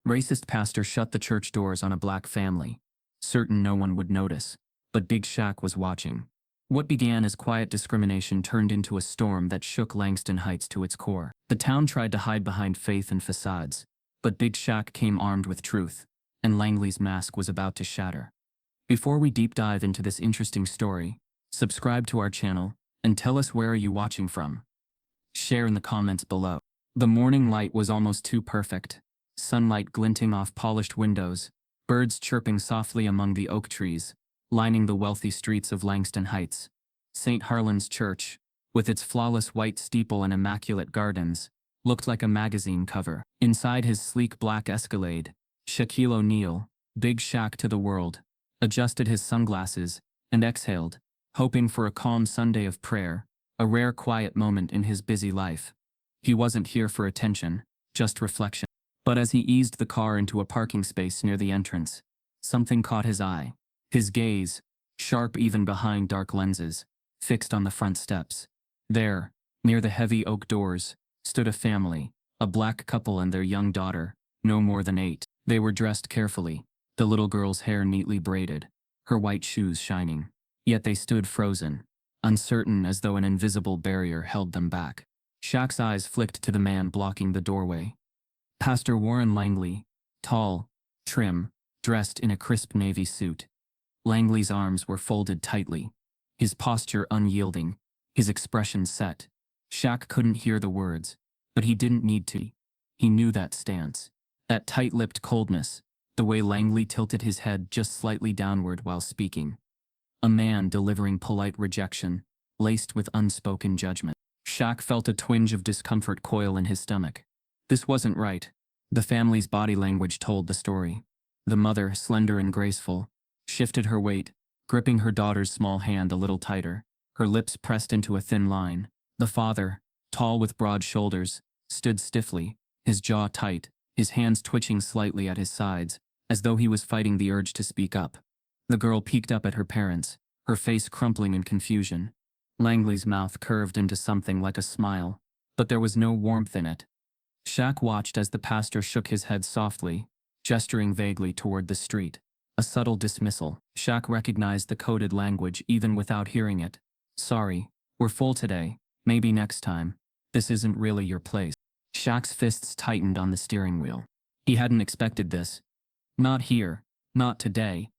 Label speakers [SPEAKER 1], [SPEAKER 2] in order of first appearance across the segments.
[SPEAKER 1] Racist pastor shut the church doors on a black family, certain no one would notice, but Big Shaq was watching. What began as quiet discrimination turned into a storm that shook Langston Heights to its core. The town tried to hide behind faith and facades, but Big Shaq came armed with truth, and Langley's mask was about to shatter. Before we deep dive into this interesting story, subscribe to our channel, and tell us where are you watching from. Share in the comments below. The morning light was almost too perfect. Sunlight glinting off polished windows, birds chirping softly among the oak trees, lining the wealthy streets of Langston Heights. St. Harlan's Church, with its flawless white steeple and immaculate gardens, looked like a magazine cover. Inside his sleek black Escalade, Shaquille O'Neal, Big Shaq to the world, adjusted his sunglasses and exhaled, hoping for a calm Sunday of prayer, a rare quiet moment in his busy life. He wasn't here for attention, just reflection. But as he eased the car into a parking space near the entrance, something caught his eye. His gaze, sharp even behind dark lenses, fixed on the front steps. There, near the heavy oak doors, stood a family, a black couple and their young daughter, no more than 8. They were dressed carefully, the little girl's hair neatly braided, her white shoes shining. Yet they stood frozen, uncertain as though an invisible barrier held them back. Shaq's eyes flicked to the man blocking the doorway. Pastor Warren Langley, tall, trim, dressed in a crisp navy suit. Langley's arms were folded tightly, his posture unyielding, his expression set. Shaq couldn't hear the words, but he didn't need to. He knew that stance, that tight-lipped coldness, the way Langley tilted his head just slightly downward while speaking. A man delivering polite rejection, laced with unspoken judgment. Shaq felt a twinge of discomfort coil in his stomach. This wasn't right. The family's body language told the story. The mother, slender and graceful, shifted her weight, gripping her daughter's small hand a little tighter, her lips pressed into a thin line. The father, tall with broad shoulders, stood stiffly, his jaw tight, his hands twitching slightly at his sides, as though he was fighting the urge to speak up. The girl peeked up at her parents, her face crumpling in confusion. Langley's mouth curved into something like a smile, but there was no warmth in it. Shaq watched as the pastor shook his head softly, gesturing vaguely toward the street. A subtle dismissal. Shaq recognized the coded language even without hearing it. Sorry, we're full today, maybe next time. This isn't really your place. Shaq's fists tightened on the steering wheel. He hadn't expected this. Not here, not today.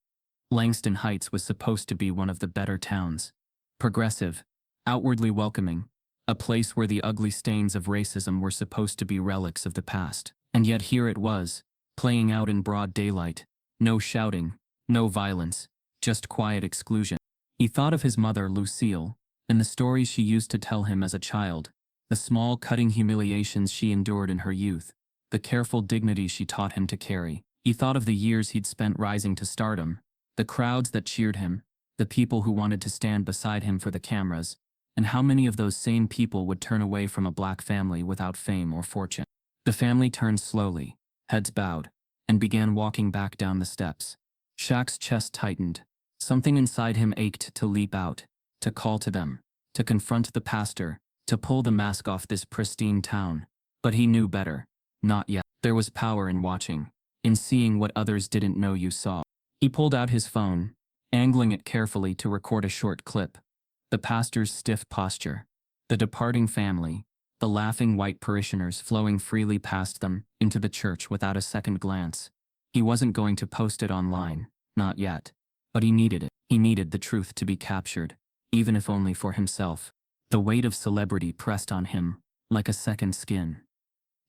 [SPEAKER 1] Langston Heights was supposed to be one of the better towns. Progressive, outwardly welcoming, a place where the ugly stains of racism were supposed to be relics of the past. And yet here it was, playing out in broad daylight. No shouting, no violence, just quiet exclusion. He thought of his mother, Lucille, and the stories she used to tell him as a child, the small cutting humiliations she endured in her youth, the careful dignity she taught him to carry. He thought of the years he'd spent rising to stardom, the crowds that cheered him, the people who wanted to stand beside him for the cameras, and how many of those same people would turn away from a black family without fame or fortune. The family turned slowly, heads bowed, and began walking back down the steps. Shaq's chest tightened. Something inside him ached to leap out, to call to them, to confront the pastor, to pull the mask off this pristine town. But he knew better. Not yet. There was power in watching, in seeing what others didn't know you saw. He pulled out his phone, angling it carefully to record a short clip. The pastor's stiff posture, the departing family, the laughing white parishioners flowing freely past them into the church without a second glance. He wasn't going to post it online, not yet. But he needed it. He needed the truth to be captured, even if only for himself. The weight of celebrity pressed on him, like a second skin.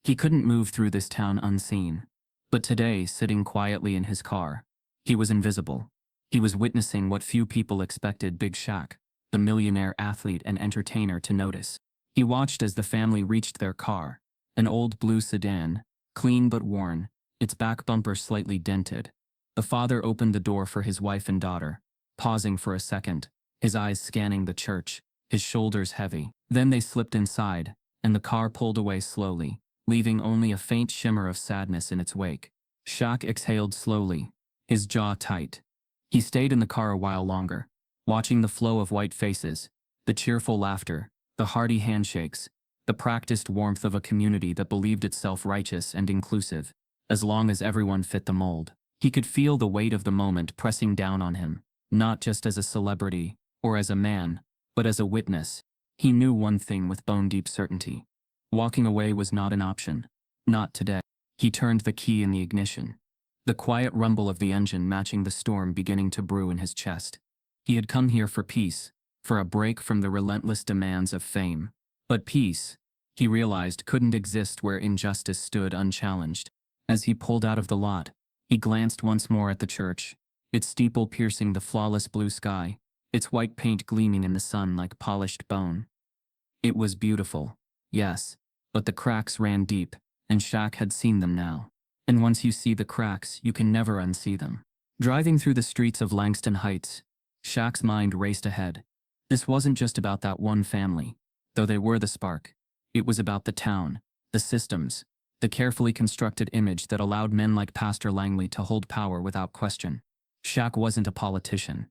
[SPEAKER 1] He couldn't move through this town unseen. But today, sitting quietly in his car, he was invisible. He was witnessing what few people expected Big Shaq, the millionaire athlete and entertainer, to notice. He watched as the family reached their car, an old blue sedan, clean but worn, its back bumper slightly dented. The father opened the door for his wife and daughter, pausing for a second, his eyes scanning the church, his shoulders heavy. Then they slipped inside, and the car pulled away slowly, leaving only a faint shimmer of sadness in its wake. Shaq exhaled slowly, his jaw tight. He stayed in the car a while longer, watching the flow of white faces, the cheerful laughter, the hearty handshakes, the practiced warmth of a community that believed itself righteous and inclusive. as long as everyone fit the mold. He could feel the weight of the moment pressing down on him, not just as a celebrity, or as a man, but as a witness. He knew one thing with bone-deep certainty. Walking away was not an option. Not today. He turned the key in the ignition. The quiet rumble of the engine matching the storm beginning to brew in his chest. He had come here for peace, for a break from the relentless demands of fame. But peace, he realized, couldn't exist where injustice stood unchallenged. As he pulled out of the lot, he glanced once more at the church, its steeple piercing the flawless blue sky, its white paint gleaming in the sun like polished bone. It was beautiful, yes, but the cracks ran deep, and Shaq had seen them now. And once you see the cracks, you can never unsee them. Driving through the streets of Langston Heights, Shaq's mind raced ahead. This wasn't just about that one family, though they were the spark. It was about the town, the systems, the carefully constructed image that allowed men like Pastor Langley to hold power without question. Shaq wasn't a politician.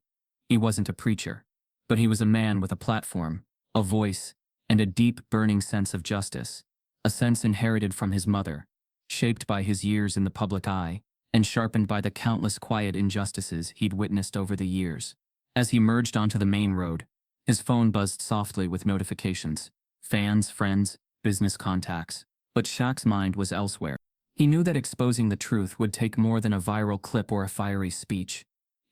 [SPEAKER 1] He wasn't a preacher. But he was a man with a platform, a voice, and a deep, burning sense of justice. A sense inherited from his mother, shaped by his years in the public eye, and sharpened by the countless quiet injustices he'd witnessed over the years. As he merged onto the main road, his phone buzzed softly with notifications. Fans, friends, business contacts. But Shaq's mind was elsewhere. He knew that exposing the truth would take more than a viral clip or a fiery speech.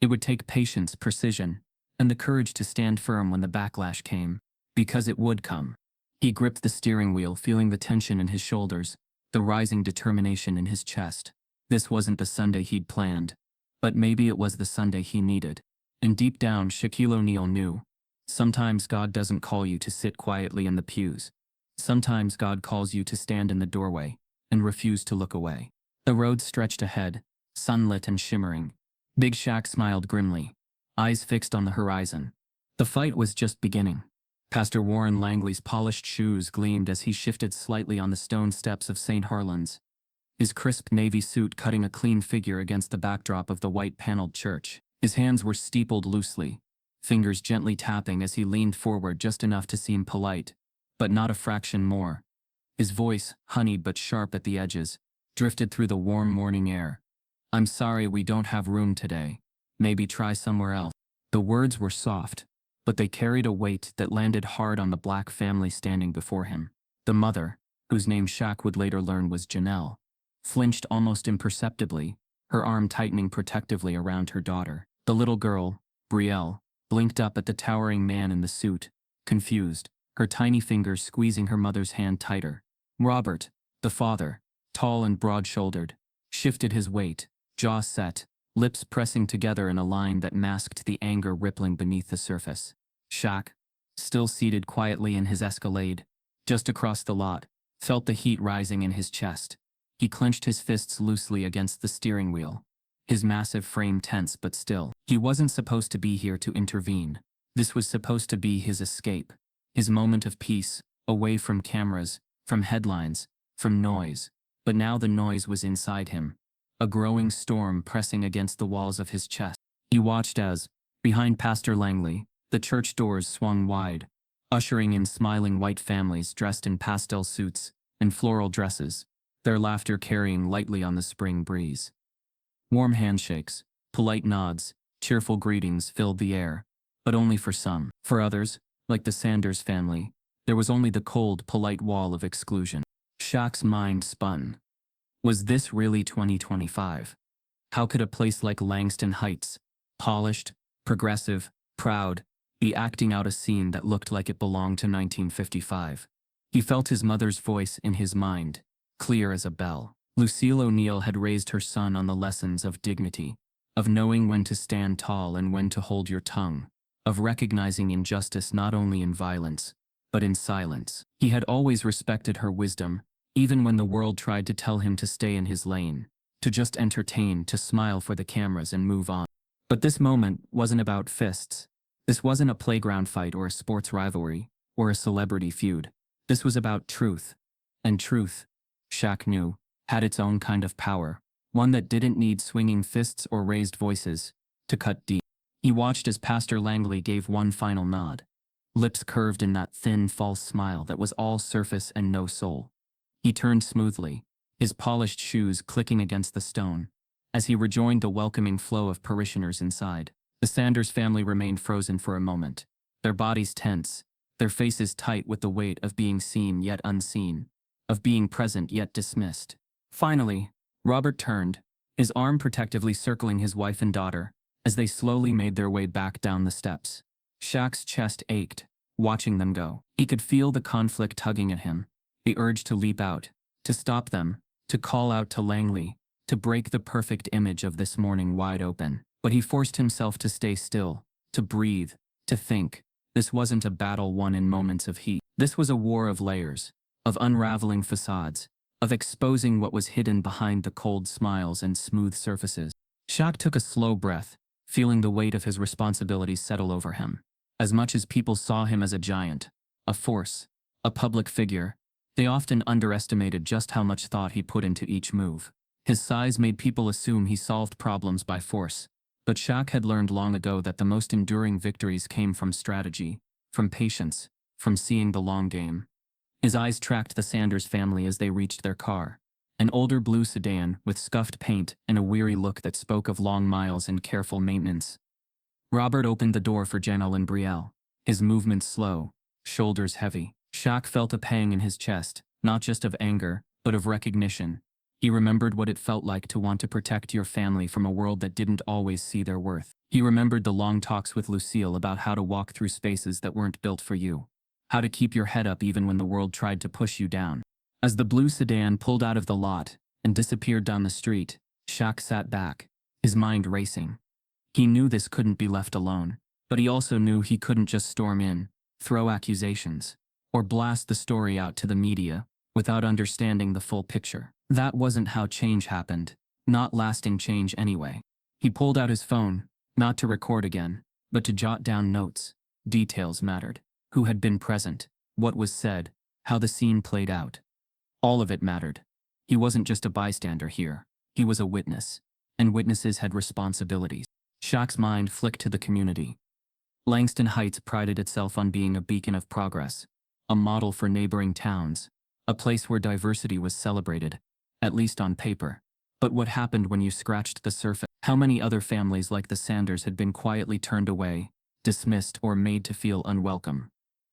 [SPEAKER 1] It would take patience, precision, and the courage to stand firm when the backlash came. Because it would come. He gripped the steering wheel, feeling the tension in his shoulders, the rising determination in his chest. This wasn't the Sunday he'd planned, but maybe it was the Sunday he needed. And deep down, Shaquille O'Neal knew. Sometimes God doesn't call you to sit quietly in the pews. Sometimes God calls you to stand in the doorway and refuse to look away. The road stretched ahead, sunlit and shimmering. Big Shaq smiled grimly, eyes fixed on the horizon. The fight was just beginning. Pastor Warren Langley's polished shoes gleamed as he shifted slightly on the stone steps of St. Harlan's, his crisp navy suit cutting a clean figure against the backdrop of the white-paneled church. His hands were steepled loosely, fingers gently tapping as he leaned forward just enough to seem polite, but not a fraction more. His voice, honeyed but sharp at the edges, drifted through the warm morning air. "I'm sorry we don't have room today. Maybe try somewhere else." The words were soft, but they carried a weight that landed hard on the black family standing before him. The mother, whose name Shaq would later learn was Janelle, flinched almost imperceptibly, her arm tightening protectively around her daughter. The little girl, Brielle, blinked up at the towering man in the suit, confused, her tiny fingers squeezing her mother's hand tighter. Robert, the father, tall and broad-shouldered, shifted his weight, jaw set, lips pressing together in a line that masked the anger rippling beneath the surface. Shaq, still seated quietly in his Escalade, just across the lot, felt the heat rising in his chest. He clenched his fists loosely against the steering wheel, his massive frame tense but still. He wasn't supposed to be here to intervene. This was supposed to be his escape, his moment of peace, away from cameras, from headlines, from noise. But now the noise was inside him, a growing storm pressing against the walls of his chest. He watched as, behind Pastor Langley, the church doors swung wide, ushering in smiling white families dressed in pastel suits and floral dresses, their laughter carrying lightly on the spring breeze. Warm handshakes, polite nods, cheerful greetings filled the air, but only for some. For others, like the Sanders family, there was only the cold, polite wall of exclusion. Shaq's mind spun. Was this really 2025? How could a place like Langston Heights, polished, progressive, proud, be acting out a scene that looked like it belonged to 1955? He felt his mother's voice in his mind, clear as a bell. Lucille O'Neal had raised her son on the lessons of dignity, of knowing when to stand tall and when to hold your tongue, of recognizing injustice not only in violence, but in silence. He had always respected her wisdom, even when the world tried to tell him to stay in his lane, to just entertain, to smile for the cameras and move on. But this moment wasn't about fists. This wasn't a playground fight or a sports rivalry, or a celebrity feud. This was about truth. And truth, Shaq knew, had its own kind of power, one that didn't need swinging fists or raised voices to cut deep. He watched as Pastor Langley gave one final nod, lips curved in that thin, false smile that was all surface and no soul. He turned smoothly, his polished shoes clicking against the stone. As he rejoined the welcoming flow of parishioners inside, the Sanders family remained frozen for a moment, their bodies tense, their faces tight with the weight of being seen yet unseen, of being present yet dismissed. Finally, Robert turned, his arm protectively circling his wife and daughter, as they slowly made their way back down the steps. Shaq's chest ached, watching them go. He could feel the conflict tugging at him, the urge to leap out, to stop them, to call out to Langley, to break the perfect image of this morning wide open. But he forced himself to stay still, to breathe, to think. This wasn't a battle won in moments of heat. This was a war of layers, of unraveling facades, of exposing what was hidden behind the cold smiles and smooth surfaces. Shaq took a slow breath, feeling the weight of his responsibilities settle over him. As much as people saw him as a giant, a force, a public figure, they often underestimated just how much thought he put into each move. His size made people assume he solved problems by force, but Shaq had learned long ago that the most enduring victories came from strategy, from patience, from seeing the long game. His eyes tracked the Sanders family as they reached their car, an older blue sedan with scuffed paint and a weary look that spoke of long miles and careful maintenance. Robert opened the door for Janelle and Brielle, his movements slow, shoulders heavy. Shaq felt a pang in his chest, not just of anger, but of recognition. He remembered what it felt like to want to protect your family from a world that didn't always see their worth. He remembered the long talks with Lucille about how to walk through spaces that weren't built for you, how to keep your head up even when the world tried to push you down. As the blue sedan pulled out of the lot and disappeared down the street, Shaq sat back, his mind racing. He knew this couldn't be left alone, but he also knew he couldn't just storm in, throw accusations, or blast the story out to the media without understanding the full picture. That wasn't how change happened, not lasting change anyway. He pulled out his phone, not to record again, but to jot down notes. Details mattered. Who had been present, what was said, how the scene played out. All of it mattered. He wasn't just a bystander here, he was a witness, and witnesses had responsibilities. Shaq's mind flicked to the community. Langston Heights prided itself on being a beacon of progress, a model for neighboring towns, a place where diversity was celebrated, at least on paper. But what happened when you scratched the surface? How many other families like the Sanders had been quietly turned away, dismissed, or made to feel unwelcome?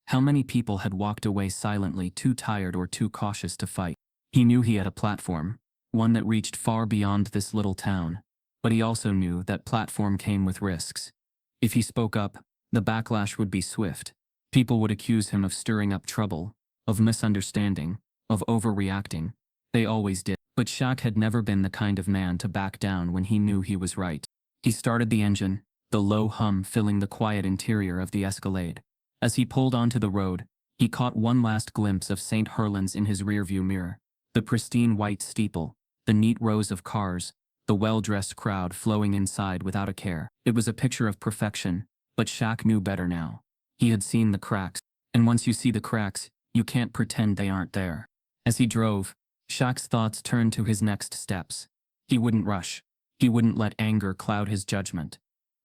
[SPEAKER 1] How many people had walked away silently, too tired or too cautious to fight? He knew he had a platform, one that reached far beyond this little town, but he also knew that platform came with risks. If he spoke up, the backlash would be swift. People would accuse him of stirring up trouble, of misunderstanding, of overreacting. They always did. But Shaq had never been the kind of man to back down when he knew he was right. He started the engine, the low hum filling the quiet interior of the Escalade. As he pulled onto the road, he caught one last glimpse of St. Herland's in his rearview mirror. The pristine white steeple, the neat rows of cars, the well-dressed crowd flowing inside without a care. It was a picture of perfection, but Shaq knew better now. He had seen the cracks, and once you see the cracks, you can't pretend they aren't there. As he drove, Shaq's thoughts turned to his next steps. He wouldn't rush. He wouldn't let anger cloud his judgment.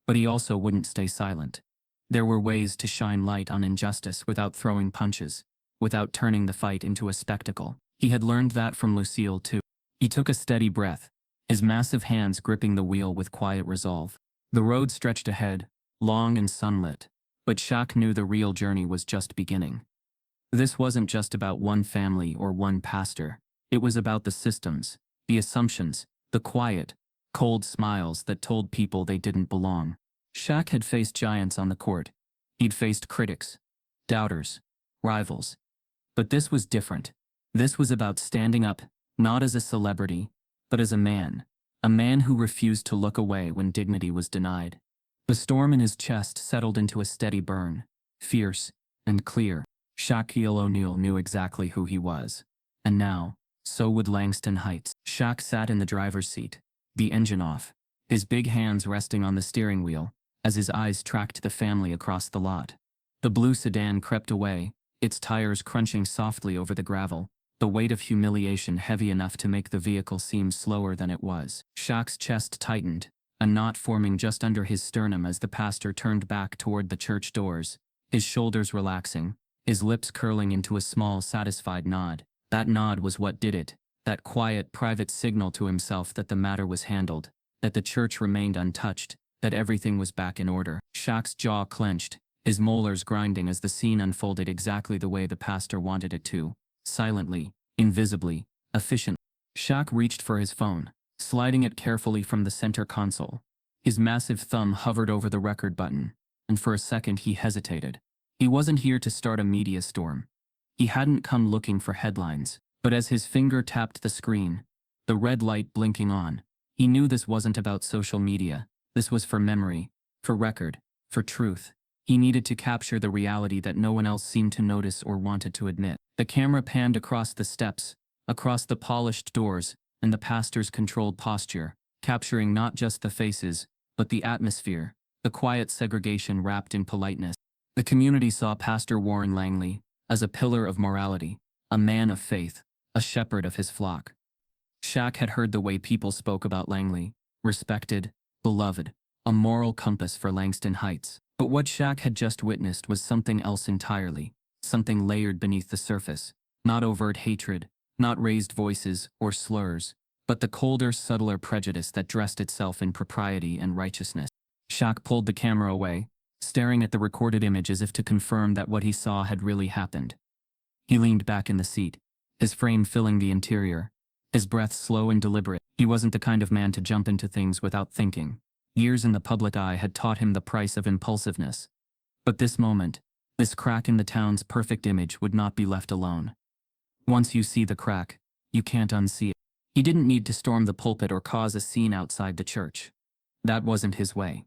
[SPEAKER 1] But he also wouldn't stay silent. There were ways to shine light on injustice without throwing punches, without turning the fight into a spectacle. He had learned that from Lucille too. He took a steady breath, his massive hands gripping the wheel with quiet resolve. The road stretched ahead, long and sunlit, but Shaq knew the real journey was just beginning. This wasn't just about one family or one pastor. It was about the systems, the assumptions, the quiet, cold smiles that told people they didn't belong. Shaq had faced giants on the court. He'd faced critics, doubters, rivals. But this was different. This was about standing up, not as a celebrity, but as a man who refused to look away when dignity was denied. The storm in his chest settled into a steady burn, fierce and clear. Shaquille O'Neal knew exactly who he was. And now, so would Langston Heights. Shaq sat in the driver's seat, the engine off, his big hands resting on the steering wheel, as his eyes tracked the family across the lot. The blue sedan crept away, its tires crunching softly over the gravel, the weight of humiliation heavy enough to make the vehicle seem slower than it was. Shaq's chest tightened, a knot forming just under his sternum as the pastor turned back toward the church doors, his shoulders relaxing, his lips curling into a small, satisfied nod. That nod was what did it. That quiet, private signal to himself that the matter was handled, that the church remained untouched, that everything was back in order. Shaq's jaw clenched, his molars grinding as the scene unfolded exactly the way the pastor wanted it to. Silently, invisibly, efficiently. Shaq reached for his phone, sliding it carefully from the center console. His massive thumb hovered over the record button, and for a second he hesitated. He wasn't here to start a media storm. He hadn't come looking for headlines, but as his finger tapped the screen, the red light blinking on, he knew this wasn't about social media. This was for memory, for record, for truth. He needed to capture the reality that no one else seemed to notice or wanted to admit. The camera panned across the steps, across the polished doors, and the pastor's controlled posture, capturing not just the faces, but the atmosphere, the quiet segregation wrapped in politeness. The community saw Pastor Warren Langley as a pillar of morality, a man of faith, a shepherd of his flock. Shaq had heard the way people spoke about Langley, respected, beloved, a moral compass for Langston Heights. But what Shaq had just witnessed was something else entirely, something layered beneath the surface. Not overt hatred, not raised voices or slurs, but the colder, subtler prejudice that dressed itself in propriety and righteousness. Shaq pulled the camera away, staring at the recorded image as if to confirm that what he saw had really happened. He leaned back in the seat, his frame filling the interior, his breath slow and deliberate. He wasn't the kind of man to jump into things without thinking. Years in the public eye had taught him the price of impulsiveness. But this moment, this crack in the town's perfect image would not be left alone. Once you see the crack, you can't unsee it. He didn't need to storm the pulpit or cause a scene outside the church. That wasn't his way.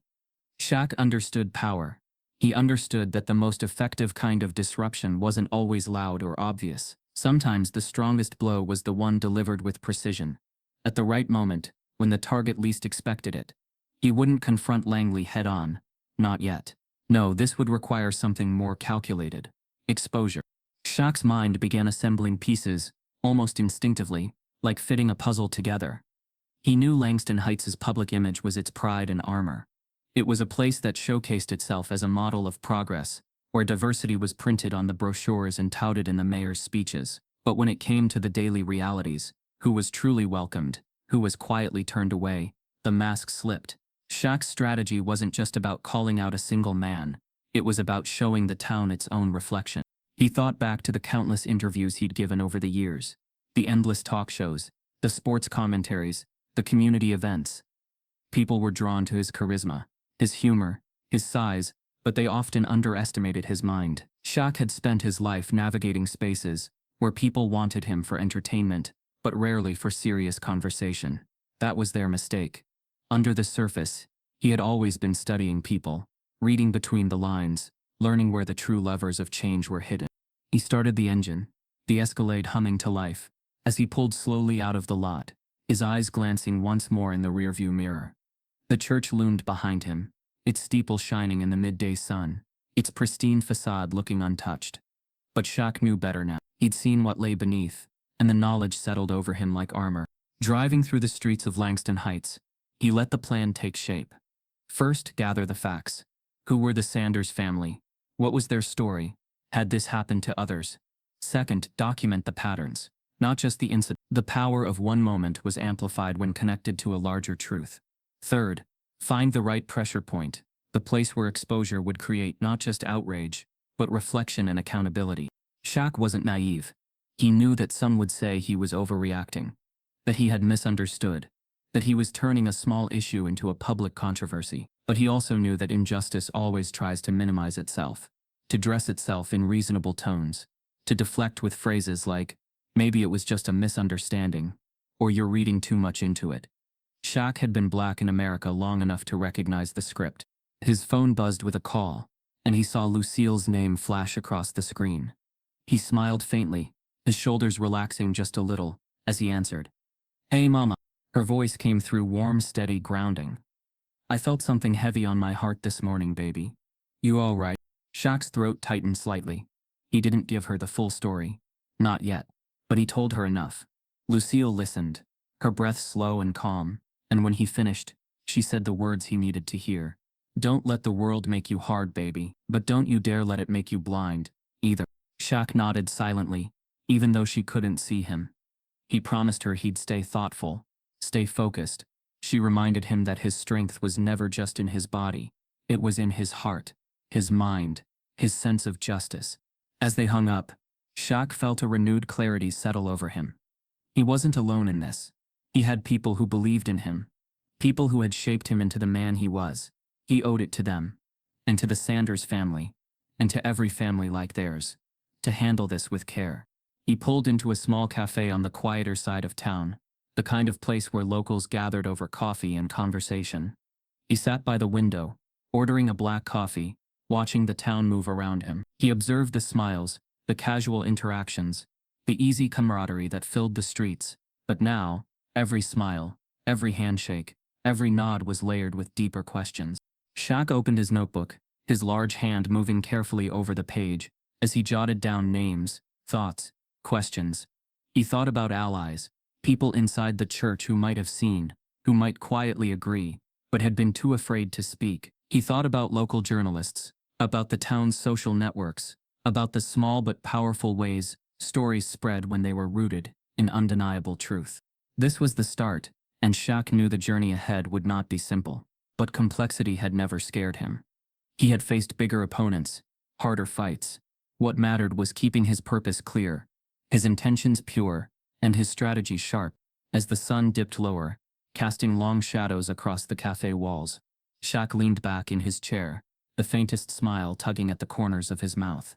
[SPEAKER 1] Shaq understood power. He understood that the most effective kind of disruption wasn't always loud or obvious. Sometimes the strongest blow was the one delivered with precision. At the right moment, when the target least expected it. He wouldn't confront Langley head-on. Not yet. No, this would require something more calculated. Exposure. Shaq's mind began assembling pieces, almost instinctively, like fitting a puzzle together. He knew Langston Heights' public image was its pride and armor. It was a place that showcased itself as a model of progress, where diversity was printed on the brochures and touted in the mayor's speeches. But when it came to the daily realities, who was truly welcomed, who was quietly turned away, the mask slipped. Shaq's strategy wasn't just about calling out a single man. It was about showing the town its own reflection. He thought back to the countless interviews he'd given over the years, the endless talk shows, the sports commentaries, the community events. People were drawn to his charisma, his humor, his size, but they often underestimated his mind. Shaq had spent his life navigating spaces where people wanted him for entertainment, but rarely for serious conversation. That was their mistake. Under the surface, he had always been studying people, reading between the lines, learning where the true levers of change were hidden. He started the engine, the Escalade humming to life, as he pulled slowly out of the lot, his eyes glancing once more in the rearview mirror. The church loomed behind him, its steeple shining in the midday sun, its pristine facade looking untouched. But Shaq knew better now. He'd seen what lay beneath, and the knowledge settled over him like armor. Driving through the streets of Langston Heights, he let the plan take shape. First, gather the facts. Who were the Sanders family? What was their story? Had this happened to others? Second, document the patterns, not just the incident. The power of one moment was amplified when connected to a larger truth. Third, find the right pressure point, the place where exposure would create not just outrage, but reflection and accountability. Shaq wasn't naive. He knew that some would say he was overreacting, that he had misunderstood, that he was turning a small issue into a public controversy. But he also knew that injustice always tries to minimize itself, to dress itself in reasonable tones, to deflect with phrases like, maybe it was just a misunderstanding, or you're reading too much into it. Shaq had been black in America long enough to recognize the script. His phone buzzed with a call, and he saw Lucille's name flash across the screen. He smiled faintly, his shoulders relaxing just a little, as he answered. Hey mama. Her voice came through warm, steady grounding. I felt something heavy on my heart this morning, baby. You all right? Shaq's throat tightened slightly. He didn't give her the full story. Not yet. But he told her enough. Lucille listened, her breath slow and calm, and when he finished, she said the words he needed to hear. Don't let the world make you hard, baby, but don't you dare let it make you blind, either. Shaq nodded silently, even though she couldn't see him. He promised her he'd stay thoughtful, stay focused. She reminded him that his strength was never just in his body. It was in his heart, his mind, his sense of justice. As they hung up, Shaq felt a renewed clarity settle over him. He wasn't alone in this. He had people who believed in him, people who had shaped him into the man he was. He owed it to them, and to the Sanders family, and to every family like theirs, to handle this with care. He pulled into a small cafe on the quieter side of town, the kind of place where locals gathered over coffee and conversation. He sat by the window, ordering a black coffee, watching the town move around him. He observed the smiles, the casual interactions, the easy camaraderie that filled the streets. But now, every smile, every handshake, every nod was layered with deeper questions. Shaq opened his notebook, his large hand moving carefully over the page, as he jotted down names, thoughts, questions. He thought about allies, people inside the church who might have seen, who might quietly agree, but had been too afraid to speak. He thought about local journalists, about the town's social networks, about the small but powerful ways stories spread when they were rooted in undeniable truth. This was the start, and Shaq knew the journey ahead would not be simple. But complexity had never scared him. He had faced bigger opponents, harder fights. What mattered was keeping his purpose clear, his intentions pure, and his strategy sharp. As the sun dipped lower, casting long shadows across the cafe walls, Shaq leaned back in his chair, the faintest smile tugging at the corners of his mouth.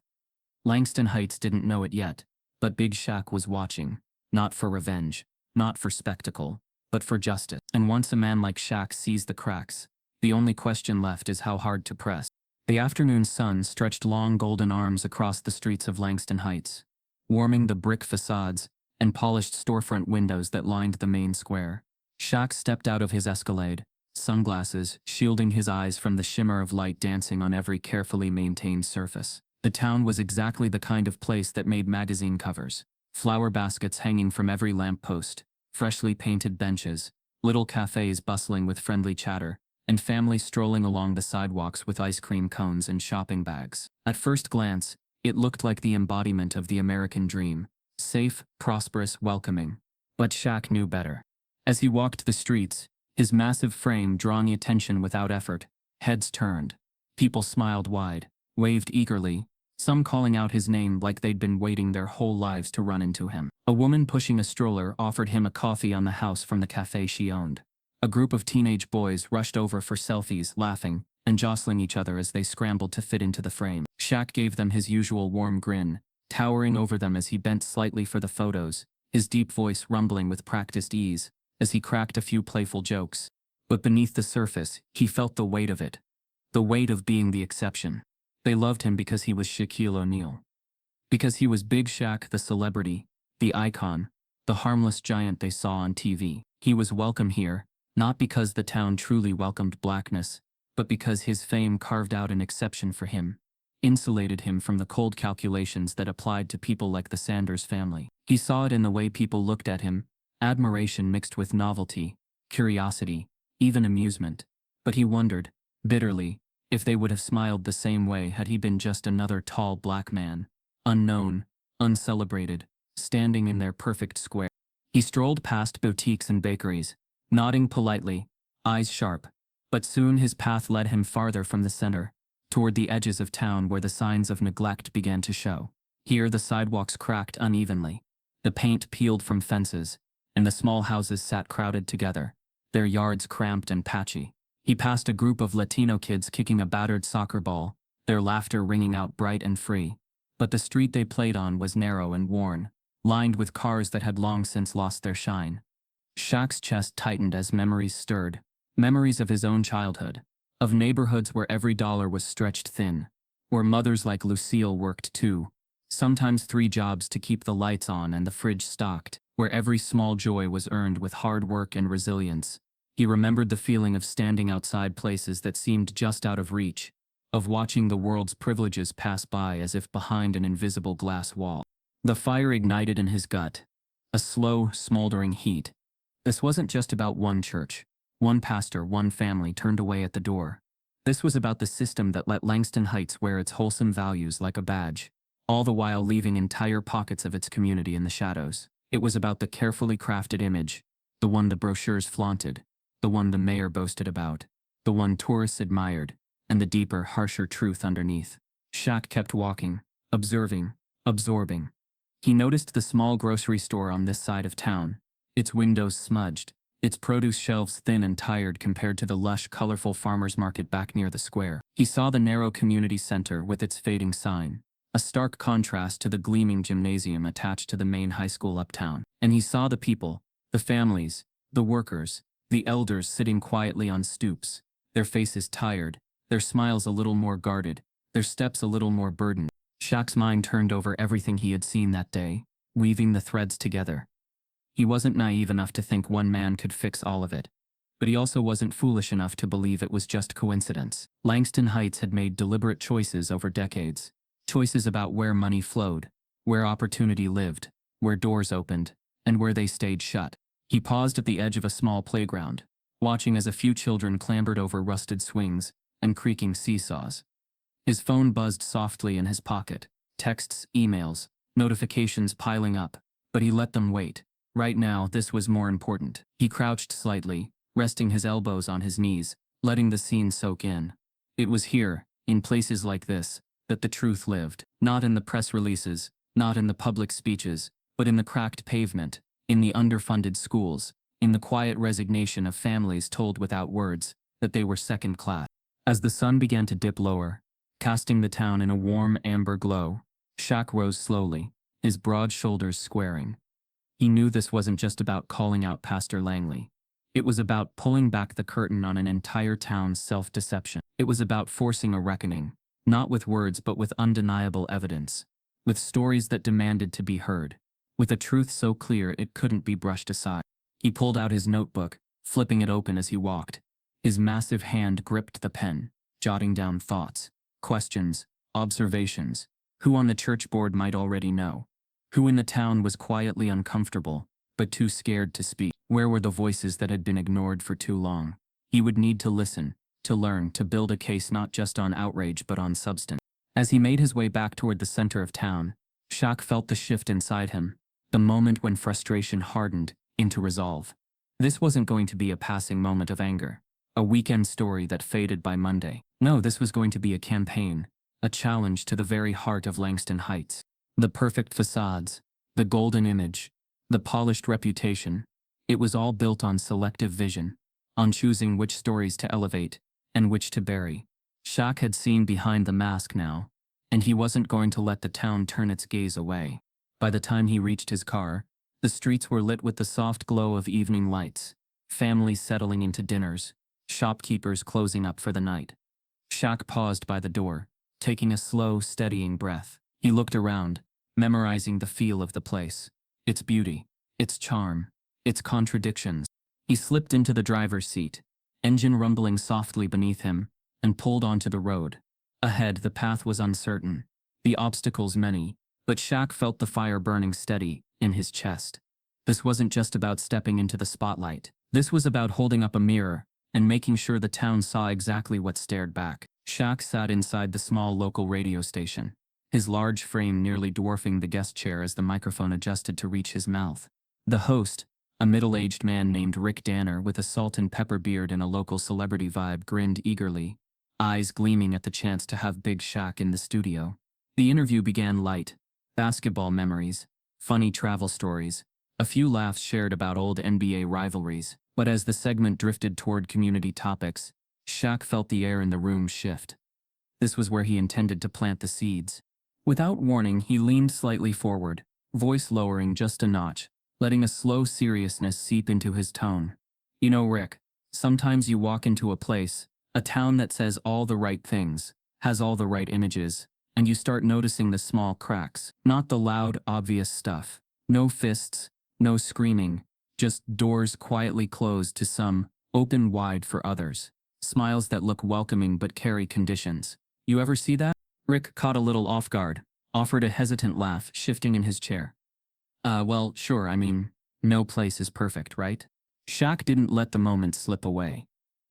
[SPEAKER 1] Langston Heights didn't know it yet, but Big Shaq was watching, not for revenge, not for spectacle, but for justice. And once a man like Shaq sees the cracks, the only question left is how hard to press. The afternoon sun stretched long golden arms across the streets of Langston Heights, warming the brick facades and polished storefront windows that lined the main square. Shaq stepped out of his Escalade, sunglasses shielding his eyes from the shimmer of light dancing on every carefully maintained surface. The town was exactly the kind of place that made magazine covers, flower baskets hanging from every lamppost, freshly painted benches, little cafes bustling with friendly chatter, and families strolling along the sidewalks with ice cream cones and shopping bags. At first glance, it looked like the embodiment of the American dream, safe, prosperous, welcoming. But Shaq knew better. As he walked the streets, his massive frame drawing attention without effort, heads turned. People smiled wide, waved eagerly, some calling out his name like they'd been waiting their whole lives to run into him. A woman pushing a stroller offered him a coffee on the house from the cafe she owned. A group of teenage boys rushed over for selfies, laughing and jostling each other as they scrambled to fit into the frame. Shaq gave them his usual warm grin, towering over them as he bent slightly for the photos, his deep voice rumbling with practiced ease as he cracked a few playful jokes. But beneath the surface, he felt the weight of it, the weight of being the exception. They loved him because he was Shaquille O'Neal. Because he was Big Shaq, the celebrity, the icon, the harmless giant they saw on TV. He was welcome here, not because the town truly welcomed blackness, but because his fame carved out an exception for him, insulated him from the cold calculations that applied to people like the Sanders family. He saw it in the way people looked at him, admiration mixed with novelty, curiosity, even amusement. But he wondered, bitterly, if they would have smiled the same way had he been just another tall black man, unknown, uncelebrated, standing in their perfect square. He strolled past boutiques and bakeries, nodding politely, eyes sharp, but soon his path led him farther from the center, toward the edges of town where the signs of neglect began to show. Here the sidewalks cracked unevenly, the paint peeled from fences, and the small houses sat crowded together, their yards cramped and patchy. He passed a group of Latino kids kicking a battered soccer ball, their laughter ringing out bright and free. But the street they played on was narrow and worn, lined with cars that had long since lost their shine. Shaq's chest tightened as memories stirred, memories of his own childhood, of neighborhoods where every dollar was stretched thin, where mothers like Lucille worked 2, sometimes 3 jobs to keep the lights on and the fridge stocked, where every small joy was earned with hard work and resilience. He remembered the feeling of standing outside places that seemed just out of reach, of watching the world's privileges pass by as if behind an invisible glass wall. The fire ignited in his gut, a slow, smoldering heat. This wasn't just about one church, one pastor, one family turned away at the door. This was about the system that let Langston Heights wear its wholesome values like a badge, all the while leaving entire pockets of its community in the shadows. It was about the carefully crafted image, the one the brochures flaunted, the one the mayor boasted about, the one tourists admired, and the deeper, harsher truth underneath. Shaq kept walking, observing, absorbing. He noticed the small grocery store on this side of town, its windows smudged, its produce shelves thin and tired compared to the lush, colorful farmers market back near the square. He saw the narrow community center with its fading sign, a stark contrast to the gleaming gymnasium attached to the main high school uptown. And he saw the people, the families, the workers, the elders sitting quietly on stoops, their faces tired, their smiles a little more guarded, their steps a little more burdened. Shaq's mind turned over everything he had seen that day, weaving the threads together. He wasn't naive enough to think one man could fix all of it, but he also wasn't foolish enough to believe it was just coincidence. Langston Heights had made deliberate choices over decades, choices about where money flowed, where opportunity lived, where doors opened, and where they stayed shut. He paused at the edge of a small playground, watching as a few children clambered over rusted swings and creaking seesaws. His phone buzzed softly in his pocket, texts, emails, notifications piling up, but he let them wait. Right now, this was more important. He crouched slightly, resting his elbows on his knees, letting the scene soak in. It was here, in places like this, that the truth lived. Not in the press releases, not in the public speeches, but in the cracked pavement, in the underfunded schools, in the quiet resignation of families told without words that they were second class. As the sun began to dip lower, casting the town in a warm amber glow, Shaq rose slowly, his broad shoulders squaring. He knew this wasn't just about calling out Pastor Langley. It was about pulling back the curtain on an entire town's self-deception. It was about forcing a reckoning, not with words but with undeniable evidence, with stories that demanded to be heard, with a truth so clear it couldn't be brushed aside. He pulled out his notebook, flipping it open as he walked. His massive hand gripped the pen, jotting down thoughts, questions, observations. Who on the church board might already know? Who in the town was quietly uncomfortable, but too scared to speak? Where were the voices that had been ignored for too long? He would need to listen, to learn, to build a case not just on outrage but on substance. As he made his way back toward the center of town, Shaq felt the shift inside him, the moment when frustration hardened into resolve. This wasn't going to be a passing moment of anger, a weekend story that faded by Monday. No, this was going to be a campaign, a challenge to the very heart of Langston Heights. The perfect facades, the golden image, the polished reputation, it was all built on selective vision, on choosing which stories to elevate and which to bury. Shaq had seen behind the mask now, and he wasn't going to let the town turn its gaze away. By the time he reached his car, the streets were lit with the soft glow of evening lights, families settling into dinners, shopkeepers closing up for the night. Shaq paused by the door, taking a slow, steadying breath. He looked around, memorizing the feel of the place, its beauty, its charm, its contradictions. He slipped into the driver's seat, engine rumbling softly beneath him, and pulled onto the road. Ahead, the path was uncertain, the obstacles many, but Shaq felt the fire burning steady in his chest. This wasn't just about stepping into the spotlight. This was about holding up a mirror and making sure the town saw exactly what stared back. Shaq sat inside the small local radio station, his large frame nearly dwarfing the guest chair as the microphone adjusted to reach his mouth. The host, a middle-aged man named Rick Danner with a salt and pepper beard and a local celebrity vibe, grinned eagerly, eyes gleaming at the chance to have Big Shaq in the studio. The interview began light, basketball memories, funny travel stories, a few laughs shared about old NBA rivalries, but as the segment drifted toward community topics, Shaq felt the air in the room shift. This was where he intended to plant the seeds. Without warning, he leaned slightly forward, voice lowering just a notch, letting a slow seriousness seep into his tone. You know, Rick, sometimes you walk into a place, a town that says all the right things, has all the right images, and you start noticing the small cracks, not the loud, obvious stuff. No fists, no screaming, just doors quietly closed to some, open wide for others. Smiles that look welcoming but carry conditions. You ever see that? Rick, caught a little off guard, offered a hesitant laugh, shifting in his chair. Well, sure, I mean, no place is perfect, right? Shaq didn't let the moment slip away.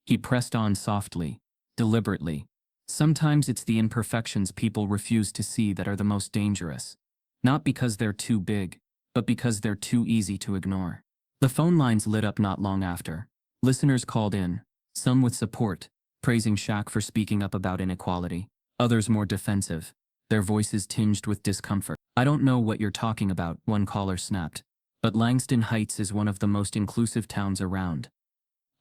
[SPEAKER 1] He pressed on softly, deliberately. Sometimes it's the imperfections people refuse to see that are the most dangerous. Not because they're too big, but because they're too easy to ignore. The phone lines lit up not long after. Listeners called in, some with support, praising Shaq for speaking up about inequality, others more defensive, their voices tinged with discomfort. "I don't know what you're talking about," one caller snapped, "but Langston Heights is one of the most inclusive towns around."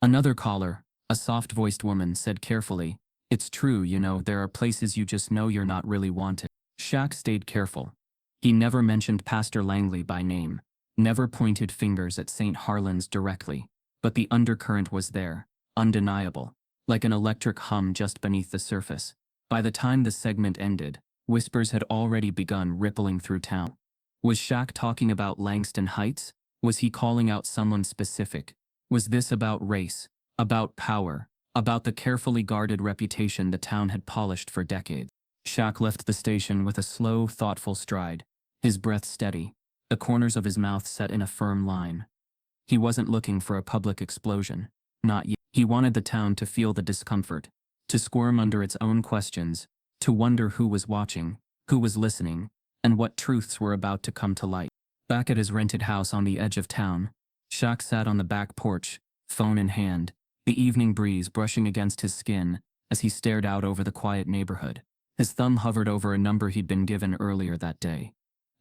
[SPEAKER 1] Another caller, a soft-voiced woman, said carefully, "It's true, you know, there are places you just know you're not really wanted." Shaq stayed careful. He never mentioned Pastor Langley by name, never pointed fingers at St. Harlan's directly, but the undercurrent was there, undeniable, like an electric hum just beneath the surface. By the time the segment ended, whispers had already begun rippling through town. Was Shaq talking about Langston Heights? Was he calling out someone specific? Was this about race, about power, about the carefully guarded reputation the town had polished for decades? Shaq left the station with a slow, thoughtful stride, his breath steady, the corners of his mouth set in a firm line. He wasn't looking for a public explosion, not yet. He wanted the town to feel the discomfort, to squirm under its own questions, to wonder who was watching, who was listening, and what truths were about to come to light. Back at his rented house on the edge of town, Shaq sat on the back porch, phone in hand, the evening breeze brushing against his skin as he stared out over the quiet neighborhood. His thumb hovered over a number he'd been given earlier that day,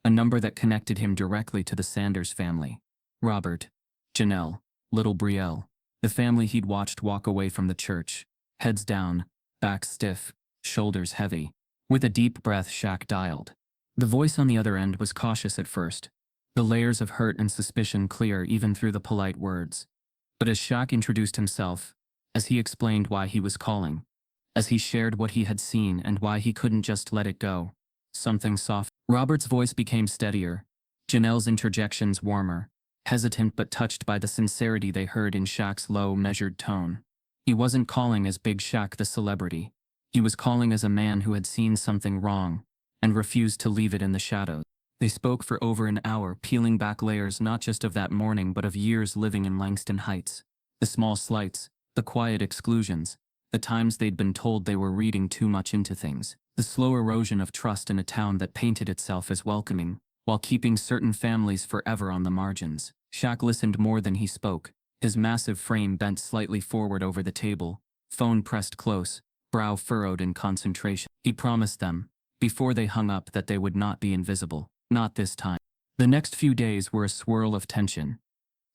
[SPEAKER 1] a number that connected him directly to the Sanders family. Robert, Janelle, little Brielle, the family he'd watched walk away from the church, heads down, backs stiff, shoulders heavy. With a deep breath, Shaq dialed. The voice on the other end was cautious at first, the layers of hurt and suspicion clear even through the polite words. But as Shaq introduced himself, as he explained why he was calling, as he shared what he had seen and why he couldn't just let it go, something soft. Robert's voice became steadier, Janelle's interjections warmer, hesitant but touched by the sincerity they heard in Shaq's low, measured tone. He wasn't calling as Big Shaq the celebrity. He was calling as a man who had seen something wrong and refused to leave it in the shadows. They spoke for over an hour, peeling back layers not just of that morning but of years living in Langston Heights. The small slights, the quiet exclusions, the times they'd been told they were reading too much into things, the slow erosion of trust in a town that painted itself as welcoming, while keeping certain families forever on the margins. Shaq listened more than he spoke, his massive frame bent slightly forward over the table, phone pressed close, brow furrowed in concentration. He promised them, before they hung up, that they would not be invisible. Not this time. The next few days were a swirl of tension.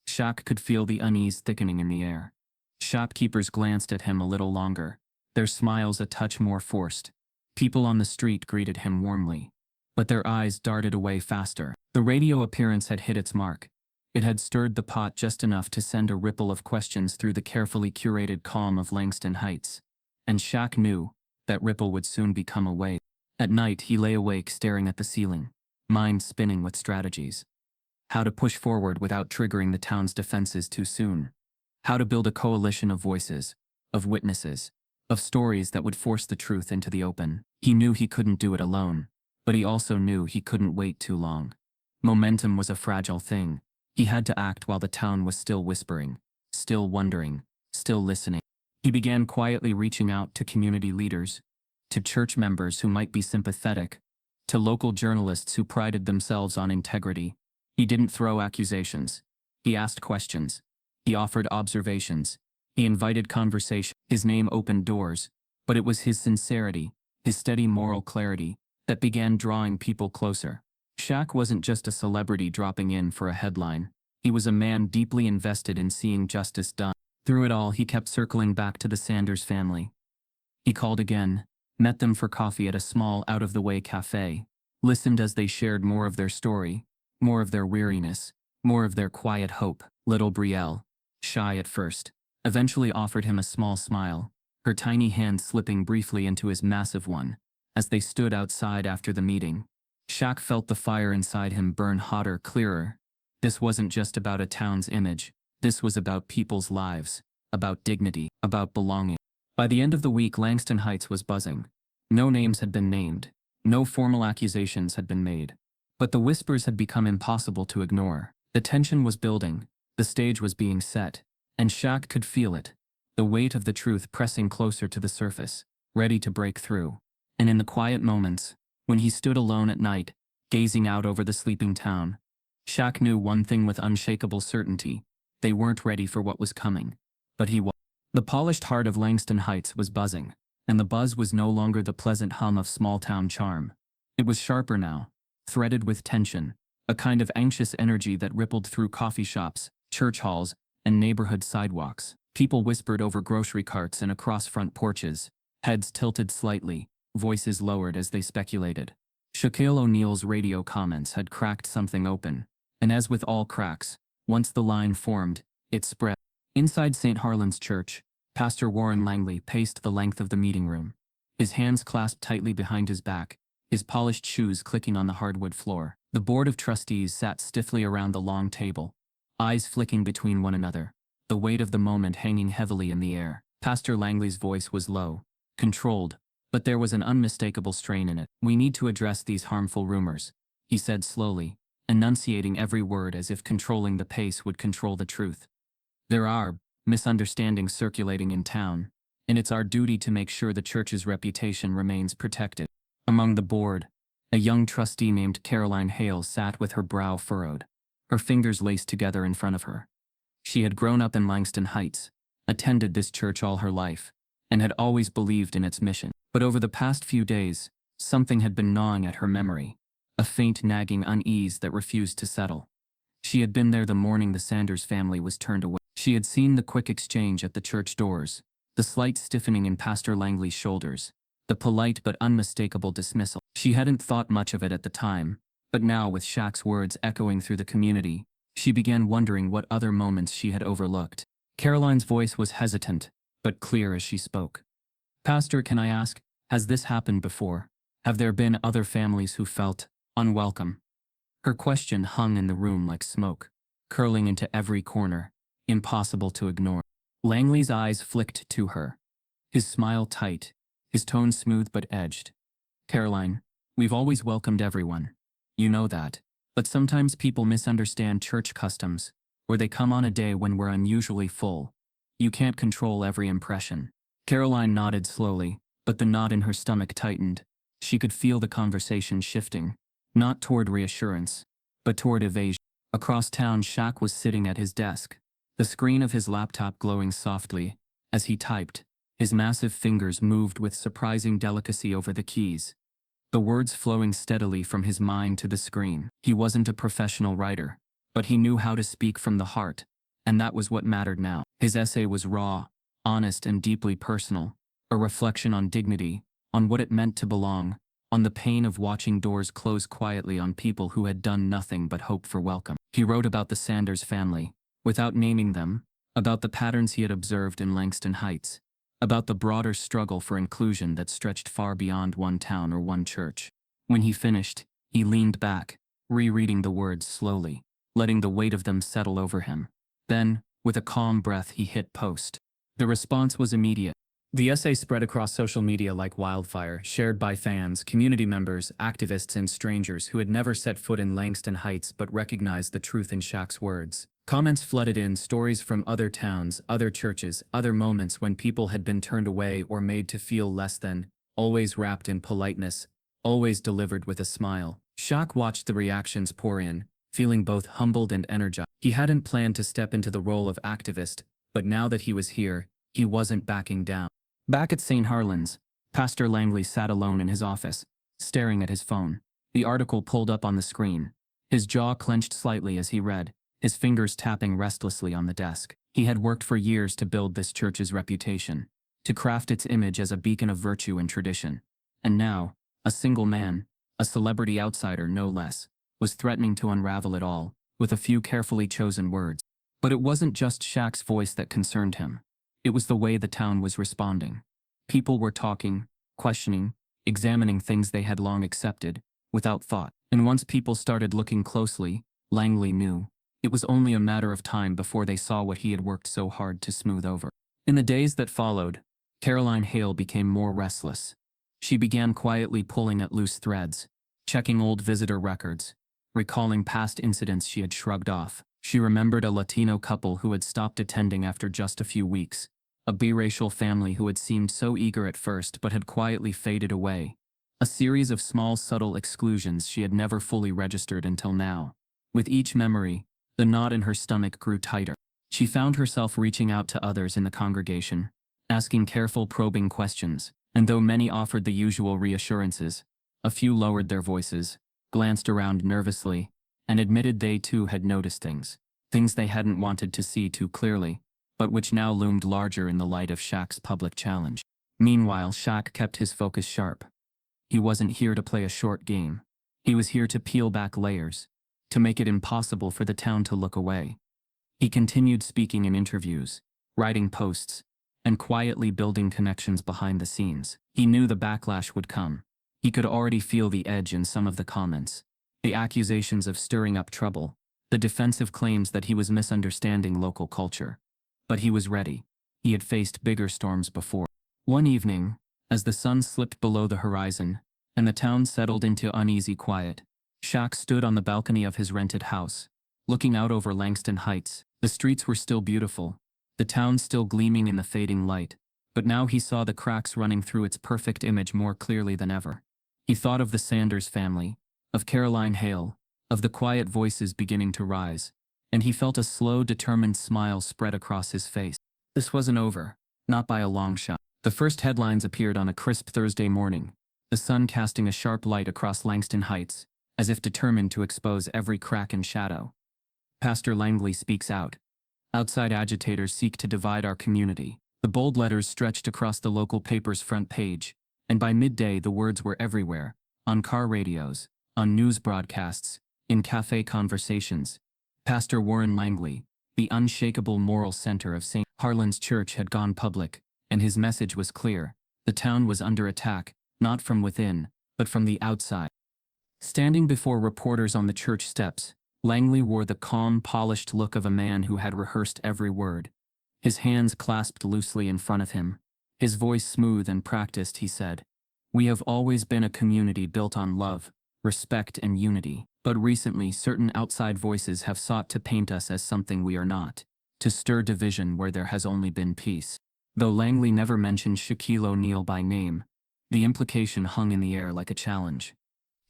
[SPEAKER 1] Shaq could feel the unease thickening in the air. Shopkeepers glanced at him a little longer, their smiles a touch more forced. People on the street greeted him warmly, but their eyes darted away faster. The radio appearance had hit its mark. It had stirred the pot just enough to send a ripple of questions through the carefully curated calm of Langston Heights. And Shaq knew that ripple would soon become a wave. At night, he lay awake staring at the ceiling, mind spinning with strategies. How to push forward without triggering the town's defenses too soon. How to build a coalition of voices, of witnesses, of stories that would force the truth into the open. He knew he couldn't do it alone, but he also knew he couldn't wait too long. Momentum was a fragile thing. He had to act while the town was still whispering, still wondering, still listening. He began quietly reaching out to community leaders, to church members who might be sympathetic, to local journalists who prided themselves on integrity. He didn't throw accusations. He asked questions. He offered observations. He invited conversation. His name opened doors, but it was his sincerity, his steady moral clarity, that began drawing people closer. Shaq wasn't just a celebrity dropping in for a headline. He was a man deeply invested in seeing justice done. Through it all, he kept circling back to the Sanders family. He called again, met them for coffee at a small, out-of-the-way cafe, listened as they shared more of their story, more of their weariness, more of their quiet hope. Little Brielle, shy at first, eventually offered him a small smile, her tiny hand slipping briefly into his massive one, as they stood outside after the meeting. Shaq felt the fire inside him burn hotter, clearer. This wasn't just about a town's image. This was about people's lives, about dignity, about belonging. By the end of the week, Langston Heights was buzzing. No names had been named. No formal accusations had been made. But the whispers had become impossible to ignore. The tension was building. The stage was being set. And Shaq could feel it. The weight of the truth pressing closer to the surface, ready to break through. And in the quiet moments, when he stood alone at night, gazing out over the sleeping town, Shaq knew one thing with unshakable certainty. They weren't ready for what was coming. But he was. The polished heart of Langston Heights was buzzing, and the buzz was no longer the pleasant hum of small-town charm. It was sharper now, threaded with tension, a kind of anxious energy that rippled through coffee shops, church halls, and neighborhood sidewalks. People whispered over grocery carts and across front porches, heads tilted slightly, voices lowered as they speculated. Shaquille O'Neal's radio comments had cracked something open, and as with all cracks, once the line formed, it spread. Inside St. Harlan's Church, Pastor Warren Langley paced the length of the meeting room, his hands clasped tightly behind his back, his polished shoes clicking on the hardwood floor. The board of trustees sat stiffly around the long table, eyes flicking between one another, the weight of the moment hanging heavily in the air. Pastor Langley's voice was low, controlled, but there was an unmistakable strain in it. "We need to address these harmful rumors," he said slowly, enunciating every word as if controlling the pace would control the truth. "There are misunderstandings circulating in town, and it's our duty to make sure the church's reputation remains protected." Among the board, a young trustee named Caroline Hale sat with her brow furrowed, her fingers laced together in front of her. She had grown up in Langston Heights, attended this church all her life, and had always believed in its mission. But over the past few days, something had been gnawing at her memory, a faint nagging unease that refused to settle. She had been there the morning the Sanders family was turned away. She had seen the quick exchange at the church doors, the slight stiffening in Pastor Langley's shoulders, the polite but unmistakable dismissal. She hadn't thought much of it at the time, but now with Shaq's words echoing through the community, she began wondering what other moments she had overlooked. Caroline's voice was hesitant, but clear as she spoke. "Pastor, can I ask, has this happened before? Have there been other families who felt unwelcome?" Her question hung in the room like smoke, curling into every corner, impossible to ignore. Langley's eyes flicked to her, his smile tight, his tone smooth but edged. "Caroline, we've always welcomed everyone. You know that. But sometimes people misunderstand church customs, or they come on a day when we're unusually full. You can't control every impression." Caroline nodded slowly, but the knot in her stomach tightened. She could feel the conversation shifting, not toward reassurance, but toward evasion. Across town, Shaq was sitting at his desk, the screen of his laptop glowing softly. As he typed, his massive fingers moved with surprising delicacy over the keys, the words flowing steadily from his mind to the screen. He wasn't a professional writer, but he knew how to speak from the heart, and that was what mattered now. His essay was raw, honest and deeply personal, a reflection on dignity, on what it meant to belong, on the pain of watching doors close quietly on people who had done nothing but hope for welcome. He wrote about the Sanders family, without naming them, about the patterns he had observed in Langston Heights, about the broader struggle for inclusion that stretched far beyond one town or one church. When he finished, he leaned back, rereading the words slowly, letting the weight of them settle over him. Then, with a calm breath, he hit post. The response was immediate. The essay spread across social media like wildfire, shared by fans, community members, activists, and strangers who had never set foot in Langston Heights but recognized the truth in Shaq's words. Comments flooded in, stories from other towns, other churches, other moments when people had been turned away or made to feel less than, always wrapped in politeness, always delivered with a smile. Shaq watched the reactions pour in, feeling both humbled and energized. He hadn't planned to step into the role of activist, but now that he was here, he wasn't backing down. Back at St. Harlan's, Pastor Langley sat alone in his office, staring at his phone. The article pulled up on the screen. His jaw clenched slightly as he read, his fingers tapping restlessly on the desk. He had worked for years to build this church's reputation, to craft its image as a beacon of virtue and tradition. And now, a single man, a celebrity outsider no less, was threatening to unravel it all, with a few carefully chosen words. But it wasn't just Shaq's voice that concerned him. It was the way the town was responding. People were talking, questioning, examining things they had long accepted, without thought. And once people started looking closely, Langley knew it was only a matter of time before they saw what he had worked so hard to smooth over. In the days that followed, Caroline Hale became more restless. She began quietly pulling at loose threads, checking old visitor records, recalling past incidents she had shrugged off. She remembered a Latino couple who had stopped attending after just a few weeks, a biracial family who had seemed so eager at first but had quietly faded away, a series of small subtle exclusions she had never fully registered until now. With each memory, the knot in her stomach grew tighter. She found herself reaching out to others in the congregation, asking careful probing questions, and though many offered the usual reassurances, a few lowered their voices, glanced around nervously, and admitted they too had noticed things they hadn't wanted to see too clearly, but which now loomed larger in the light of Shaq's public challenge. Meanwhile, Shaq kept his focus sharp. He wasn't here to play a short game. He was here to peel back layers, to make it impossible for the town to look away. He continued speaking in interviews, writing posts, and quietly building connections behind the scenes. He knew the backlash would come. He could already feel the edge in some of the comments. The accusations of stirring up trouble, the defensive claims that he was misunderstanding local culture. But he was ready. He had faced bigger storms before. One evening, as the sun slipped below the horizon, and the town settled into uneasy quiet, Shaq stood on the balcony of his rented house, looking out over Langston Heights. The streets were still beautiful, the town still gleaming in the fading light, but now he saw the cracks running through its perfect image more clearly than ever. He thought of the Sanders family, of Caroline Hale, of the quiet voices beginning to rise, and he felt a slow, determined smile spread across his face. This wasn't over, not by a long shot. The first headlines appeared on a crisp Thursday morning, the sun casting a sharp light across Langston Heights, as if determined to expose every crack and shadow. Pastor Langley speaks out. Outside agitators seek to divide our community. The bold letters stretched across the local paper's front page, and by midday the words were everywhere, on car radios, on news broadcasts, in cafe conversations. Pastor Warren Langley, the unshakable moral center of St. Harlan's Church, had gone public, and his message was clear. The town was under attack, not from within, but from the outside. Standing before reporters on the church steps, Langley wore the calm, polished look of a man who had rehearsed every word. His hands clasped loosely in front of him. His voice smooth and practiced, he said, "We have always been a community built on love, respect, and unity, but recently certain outside voices have sought to paint us as something we are not, to stir division where there has only been peace." Though Langley never mentioned Shaquille O'Neal by name, the implication hung in the air like a challenge.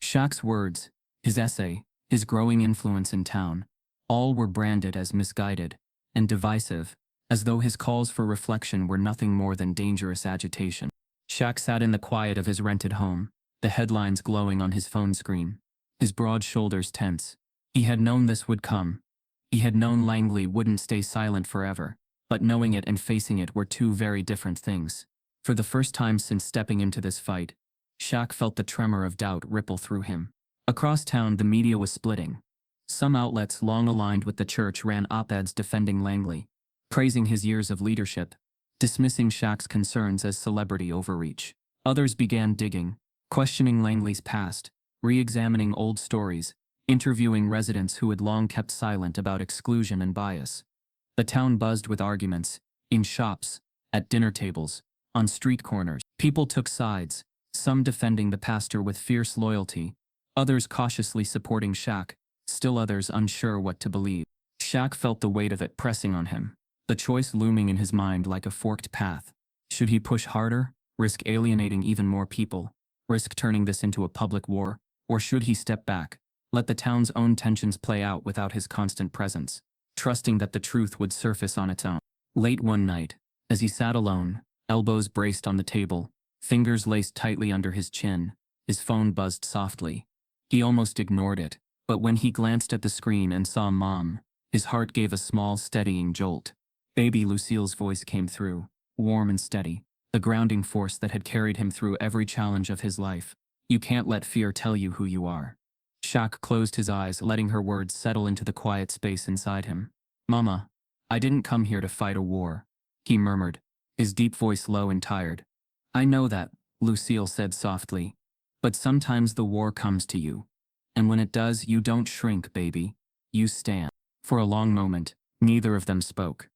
[SPEAKER 1] Shaq's words, his essay, his growing influence in town, all were branded as misguided and divisive, as though his calls for reflection were nothing more than dangerous agitation. Shaq sat in the quiet of his rented home, the headlines glowing on his phone screen, his broad shoulders tense. He had known this would come. He had known Langley wouldn't stay silent forever, but knowing it and facing it were two very different things. For the first time since stepping into this fight, Shaq felt the tremor of doubt ripple through him. Across town, the media was splitting. Some outlets long aligned with the church ran op-eds defending Langley, praising his years of leadership, dismissing Shaq's concerns as celebrity overreach. Others began digging, questioning Langley's past, re-examining old stories, interviewing residents who had long kept silent about exclusion and bias. The town buzzed with arguments, in shops, at dinner tables, on street corners. People took sides, some defending the pastor with fierce loyalty, others cautiously supporting Shaq, still others unsure what to believe. Shaq felt the weight of it pressing on him, the choice looming in his mind like a forked path. Should he push harder, risk alienating even more people, risk turning this into a public war, or should he step back, let the town's own tensions play out without his constant presence, trusting that the truth would surface on its own? Late one night, as he sat alone, elbows braced on the table, fingers laced tightly under his chin, his phone buzzed softly. He almost ignored it, but when he glanced at the screen and saw Mom, his heart gave a small, steadying jolt. Baby Lucille's voice came through, warm and steady, the grounding force that had carried him through every challenge of his life. "You can't let fear tell you who you are." Shaq closed his eyes, letting her words settle into the quiet space inside him. "Mama, I didn't come here to fight a war," he murmured, his deep voice low and tired. "I know that," Lucille said softly. "But sometimes the war comes to you. And when it does, you don't shrink, baby. You stand." For a long moment, neither of them spoke.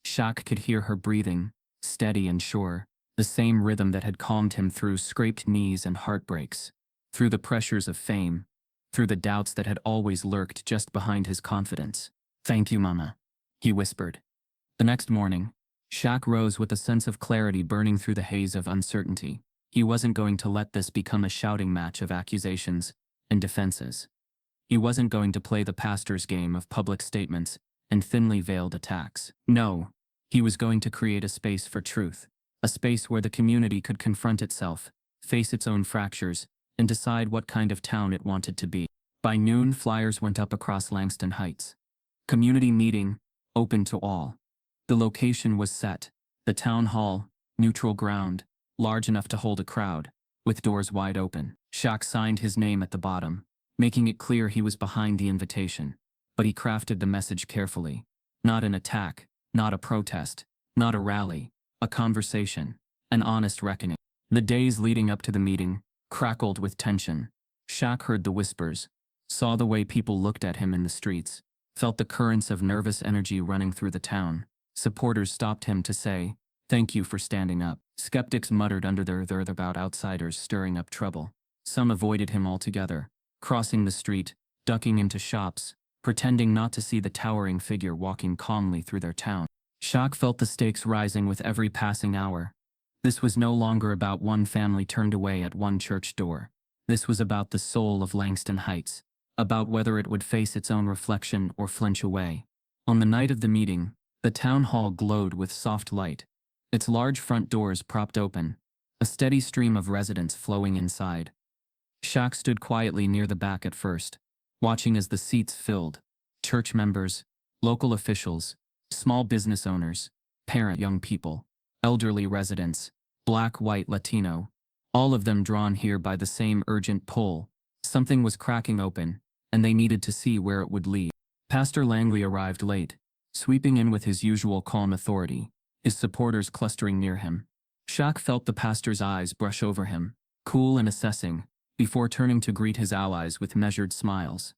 [SPEAKER 1] Shaq could hear her breathing, steady and sure, the same rhythm that had calmed him through scraped knees and heartbreaks, through the pressures of fame, through the doubts that had always lurked just behind his confidence. "Thank you, Mama," he whispered. The next morning, Shaq rose with a sense of clarity burning through the haze of uncertainty. He wasn't going to let this become a shouting match of accusations and defenses. He wasn't going to play the pastor's game of public statements and thinly veiled attacks. No, he was going to create a space for truth, a space where the community could confront itself, face its own fractures, and decide what kind of town it wanted to be. By noon, flyers went up across Langston Heights. Community meeting, open to all. The location was set, the town hall, neutral ground, large enough to hold a crowd, with doors wide open. Shaq signed his name at the bottom, making it clear he was behind the invitation. But he crafted the message carefully. Not an attack, not a protest, not a rally, a conversation, an honest reckoning. The days leading up to the meeting crackled with tension. Shaq heard the whispers, saw the way people looked at him in the streets, felt the currents of nervous energy running through the town. Supporters stopped him to say, "Thank you for standing up." Skeptics muttered under their breath about outsiders stirring up trouble. Some avoided him altogether, crossing the street, ducking into shops, pretending not to see the towering figure walking calmly through their town. Shaq felt the stakes rising with every passing hour. This was no longer about one family turned away at one church door. This was about the soul of Langston Heights, about whether it would face its own reflection or flinch away. On the night of the meeting, the town hall glowed with soft light, its large front doors propped open, a steady stream of residents flowing inside. Shaq stood quietly near the back at first, watching as the seats filled. Church members, local officials, small business owners, parent young people, elderly residents, black, white, Latino, all of them drawn here by the same urgent pull. Something was cracking open, and they needed to see where it would lead. Pastor Langley arrived late, sweeping in with his usual calm authority, his supporters clustering near him. Shaq felt the pastor's eyes brush over him, cool and assessing, before turning to greet his allies with measured smiles.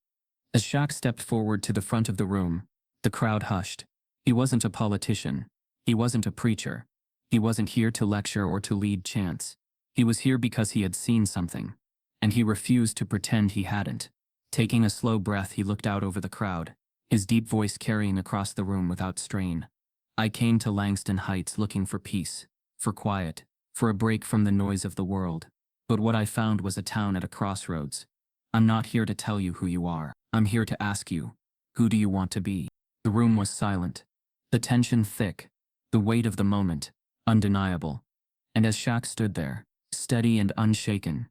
[SPEAKER 1] As Shaq stepped forward to the front of the room, the crowd hushed. He wasn't a politician. He wasn't a preacher. He wasn't here to lecture or to lead chants. He was here because he had seen something, and he refused to pretend he hadn't. Taking a slow breath, he looked out over the crowd, his deep voice carrying across the room without strain. "I came to Langston Heights looking for peace, for quiet, for a break from the noise of the world. But what I found was a town at a crossroads. I'm not here to tell you who you are. I'm here to ask you, who do you want to be?" The room was silent, the tension thick, the weight of the moment undeniable. And as Shaq stood there, steady and unshaken,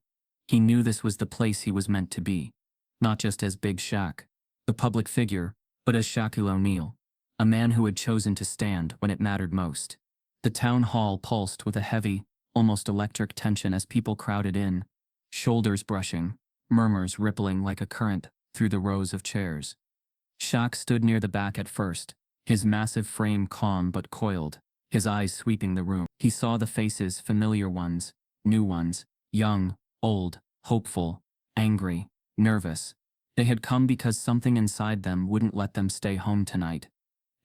[SPEAKER 1] he knew this was the place he was meant to be. Not just as Big Shaq, the public figure, but as Shaquille O'Neal, a man who had chosen to stand when it mattered most. The town hall pulsed with a heavy, almost electric tension as people crowded in, shoulders brushing, murmurs rippling like a current through the rows of chairs. Shaq stood near the back at first, his massive frame calm but coiled, his eyes sweeping the room. He saw the faces, familiar ones, new ones, young, old, hopeful, angry, nervous. They had come because something inside them wouldn't let them stay home tonight.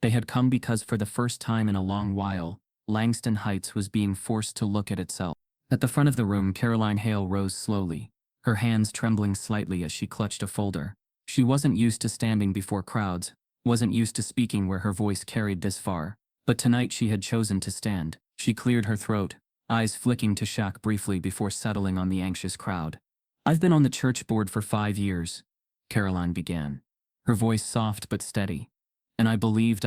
[SPEAKER 1] They had come because for the first time in a long while, Langston Heights was being forced to look at itself. At the front of the room, Caroline Hale rose slowly, her hands trembling slightly as she clutched a folder. She wasn't used to standing before crowds, wasn't used to speaking where her voice carried this far. But tonight she had chosen to stand. She cleared her throat, eyes flicking to Shaq briefly before settling on the anxious crowd. "I've been on the church board for 5 years, Caroline began, her voice soft but steady. "And I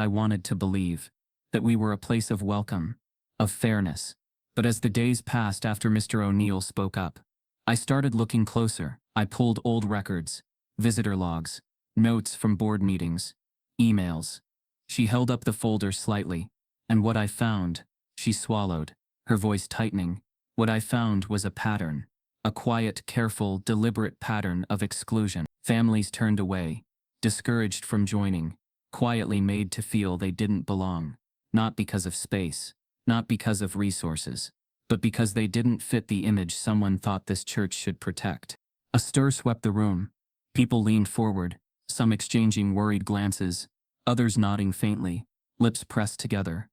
[SPEAKER 1] wanted to believe, that we were a place of welcome, of fairness. But as the days passed after Mr. O'Neal spoke up, I started looking closer. I pulled old records, visitor logs, notes from board meetings, emails." She held up the folder slightly, "And what I found," she swallowed, her voice tightening, "what I found was a pattern, a quiet, careful, deliberate pattern of exclusion. Families turned away, discouraged from joining, quietly made to feel they didn't belong, not because of space, not because of resources, but because they didn't fit the image someone thought this church should protect." A stir swept the room. People leaned forward, some exchanging worried glances, others nodding faintly, lips pressed together.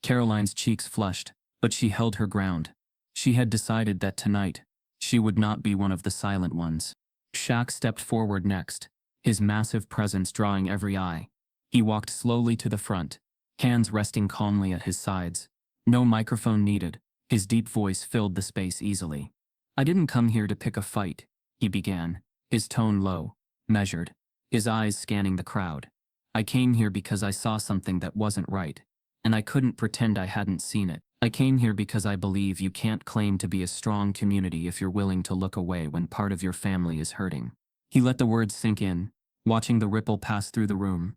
[SPEAKER 1] Caroline's cheeks flushed, but she held her ground. She had decided that tonight, she would not be one of the silent ones. Shaq stepped forward next, his massive presence drawing every eye. He walked slowly to the front, hands resting calmly at his sides. No microphone needed, his deep voice filled the space easily. "I didn't come here to pick a fight," he began, his tone low. measured, his eyes scanning the crowd. I came here because I saw something that wasn't right, and I couldn't pretend I hadn't seen it. I came here because I believe you can't claim to be a strong community if you're willing to look away when part of your family is hurting. He let the words sink in, watching the ripple pass through the room.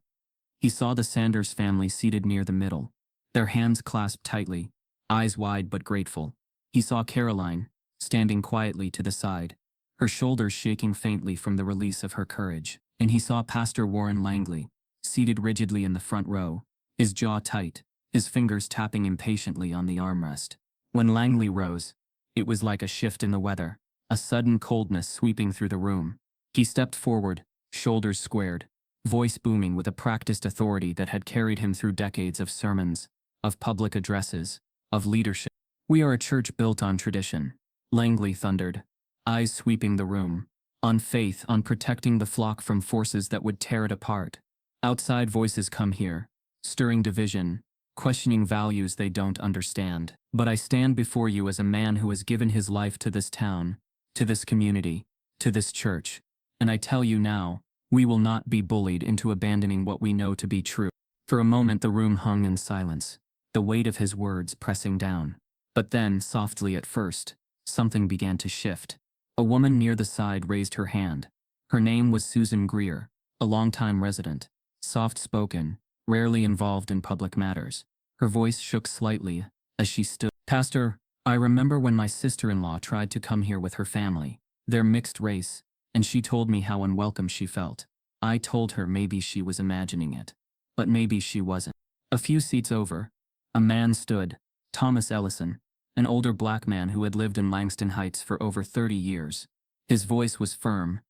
[SPEAKER 1] He saw the Sanders family seated near the middle, their hands clasped tightly, eyes wide but grateful. He saw Caroline, standing quietly to the side, her shoulders shaking faintly from the release of her courage. And he saw Pastor Warren Langley, seated rigidly in the front row, his jaw tight, his fingers tapping impatiently on the armrest. When Langley rose, it was like a shift in the weather, a sudden coldness sweeping through the room. He stepped forward, shoulders squared, voice booming with a practiced authority that had carried him through decades of sermons, of public addresses, of leadership. "We are a church built on tradition," Langley thundered, eyes sweeping the room. "On faith, on protecting the flock from forces that would tear it apart. Outside voices come here, stirring division, questioning values they don't understand. But I stand before you as a man who has given his life to this town, to this community, to this church. And I tell you now, we will not be bullied into abandoning what we know to be true." For a moment the room hung in silence, the weight of his words pressing down. But then, softly at first, something began to shift. A woman near the side raised her hand. Her name was Susan Greer, a longtime resident, soft-spoken, rarely involved in public matters. Her voice shook slightly as she stood. "Pastor, I remember when my sister-in-law tried to come here with her family. They're mixed race, and she told me how unwelcome she felt. I told her maybe she was imagining it. But maybe she wasn't." A few seats over, a man stood, Thomas Ellison, an older black man who had lived in Langston Heights for over 30 years. His voice was firm.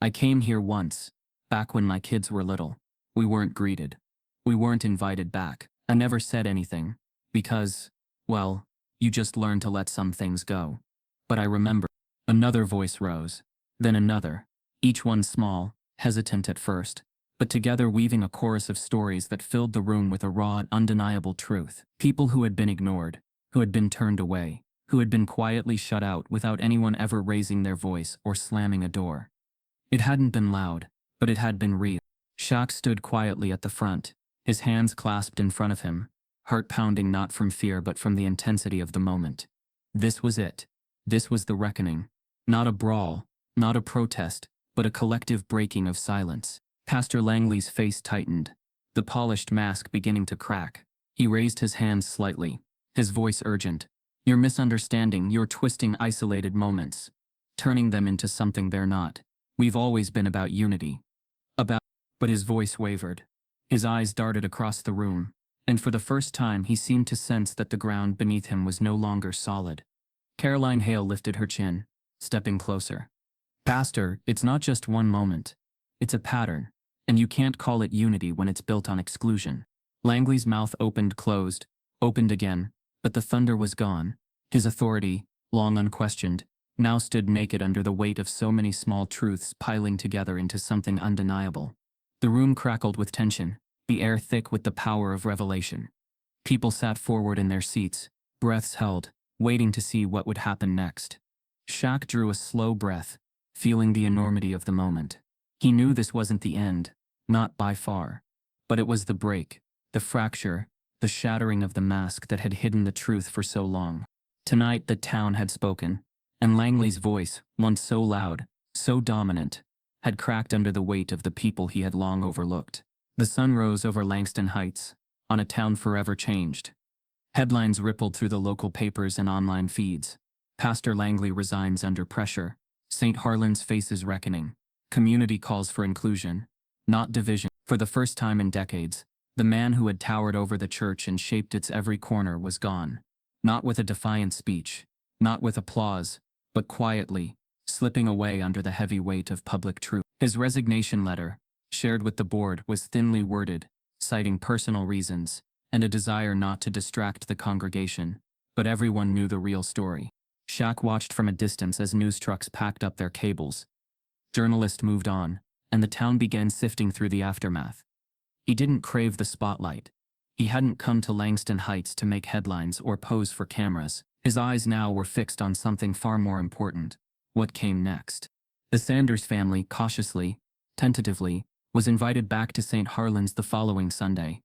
[SPEAKER 1] "I came here once, back when my kids were little. We weren't greeted. We weren't invited back. I never said anything, because, well, you just learn to let some things go. But I remember." Another voice rose, then another, each one small, hesitant at first, but together weaving a chorus of stories that filled the room with a raw, undeniable truth. People who had been ignored, who had been turned away, who had been quietly shut out without anyone ever raising their voice or slamming a door. It hadn't been loud, but it had been real. Shaq stood quietly at the front, his hands clasped in front of him, heart pounding not from fear but from the intensity of the moment. This was it. This was the reckoning. Not a brawl, not a protest, but a collective breaking of silence. Pastor Langley's face tightened, the polished mask beginning to crack. He raised his hands slightly, his voice urgent. "You're misunderstanding, you're twisting isolated moments, turning them into something they're not. We've always been about unity. About—" But his voice wavered. His eyes darted across the room, and for the first time he seemed to sense that the ground beneath him was no longer solid. Caroline Hale lifted her chin, stepping closer. "Pastor, it's not just one moment. It's a pattern, and you can't call it unity when it's built on exclusion." Langley's mouth opened, opened again, but the thunder was gone. His authority, long unquestioned, now stood naked under the weight of so many small truths piling together into something undeniable. The room crackled with tension, the air thick with the power of revelation. People sat forward in their seats, breaths held, waiting to see what would happen next. Shaq drew a slow breath, feeling the enormity of the moment. He knew this wasn't the end, not by far. But it was the break, the fracture, the shattering of the mask that had hidden the truth for so long. Tonight the town had spoken, and Langley's voice, once so loud, so dominant, had cracked under the weight of the people he had long overlooked. The sun rose over Langston Heights, on a town forever changed. Headlines rippled through the local papers and online feeds. Pastor Langley resigns under pressure. St. Harlan's faces reckoning. Community calls for inclusion, not division. For the first time in decades, the man who had towered over the church and shaped its every corner was gone. Not with a defiant speech, not with applause, but quietly, slipping away under the heavy weight of public truth. His resignation letter, shared with the board, was thinly worded, citing personal reasons and a desire not to distract the congregation, but everyone knew the real story. Shaq watched from a distance as news trucks packed up their cables. Journalists moved on, and the town began sifting through the aftermath. He didn't crave the spotlight. He hadn't come to Langston Heights to make headlines or pose for cameras. His eyes now were fixed on something far more important. What came next? The Sanders family, cautiously, tentatively, was invited back to St. Harlan's the following Sunday.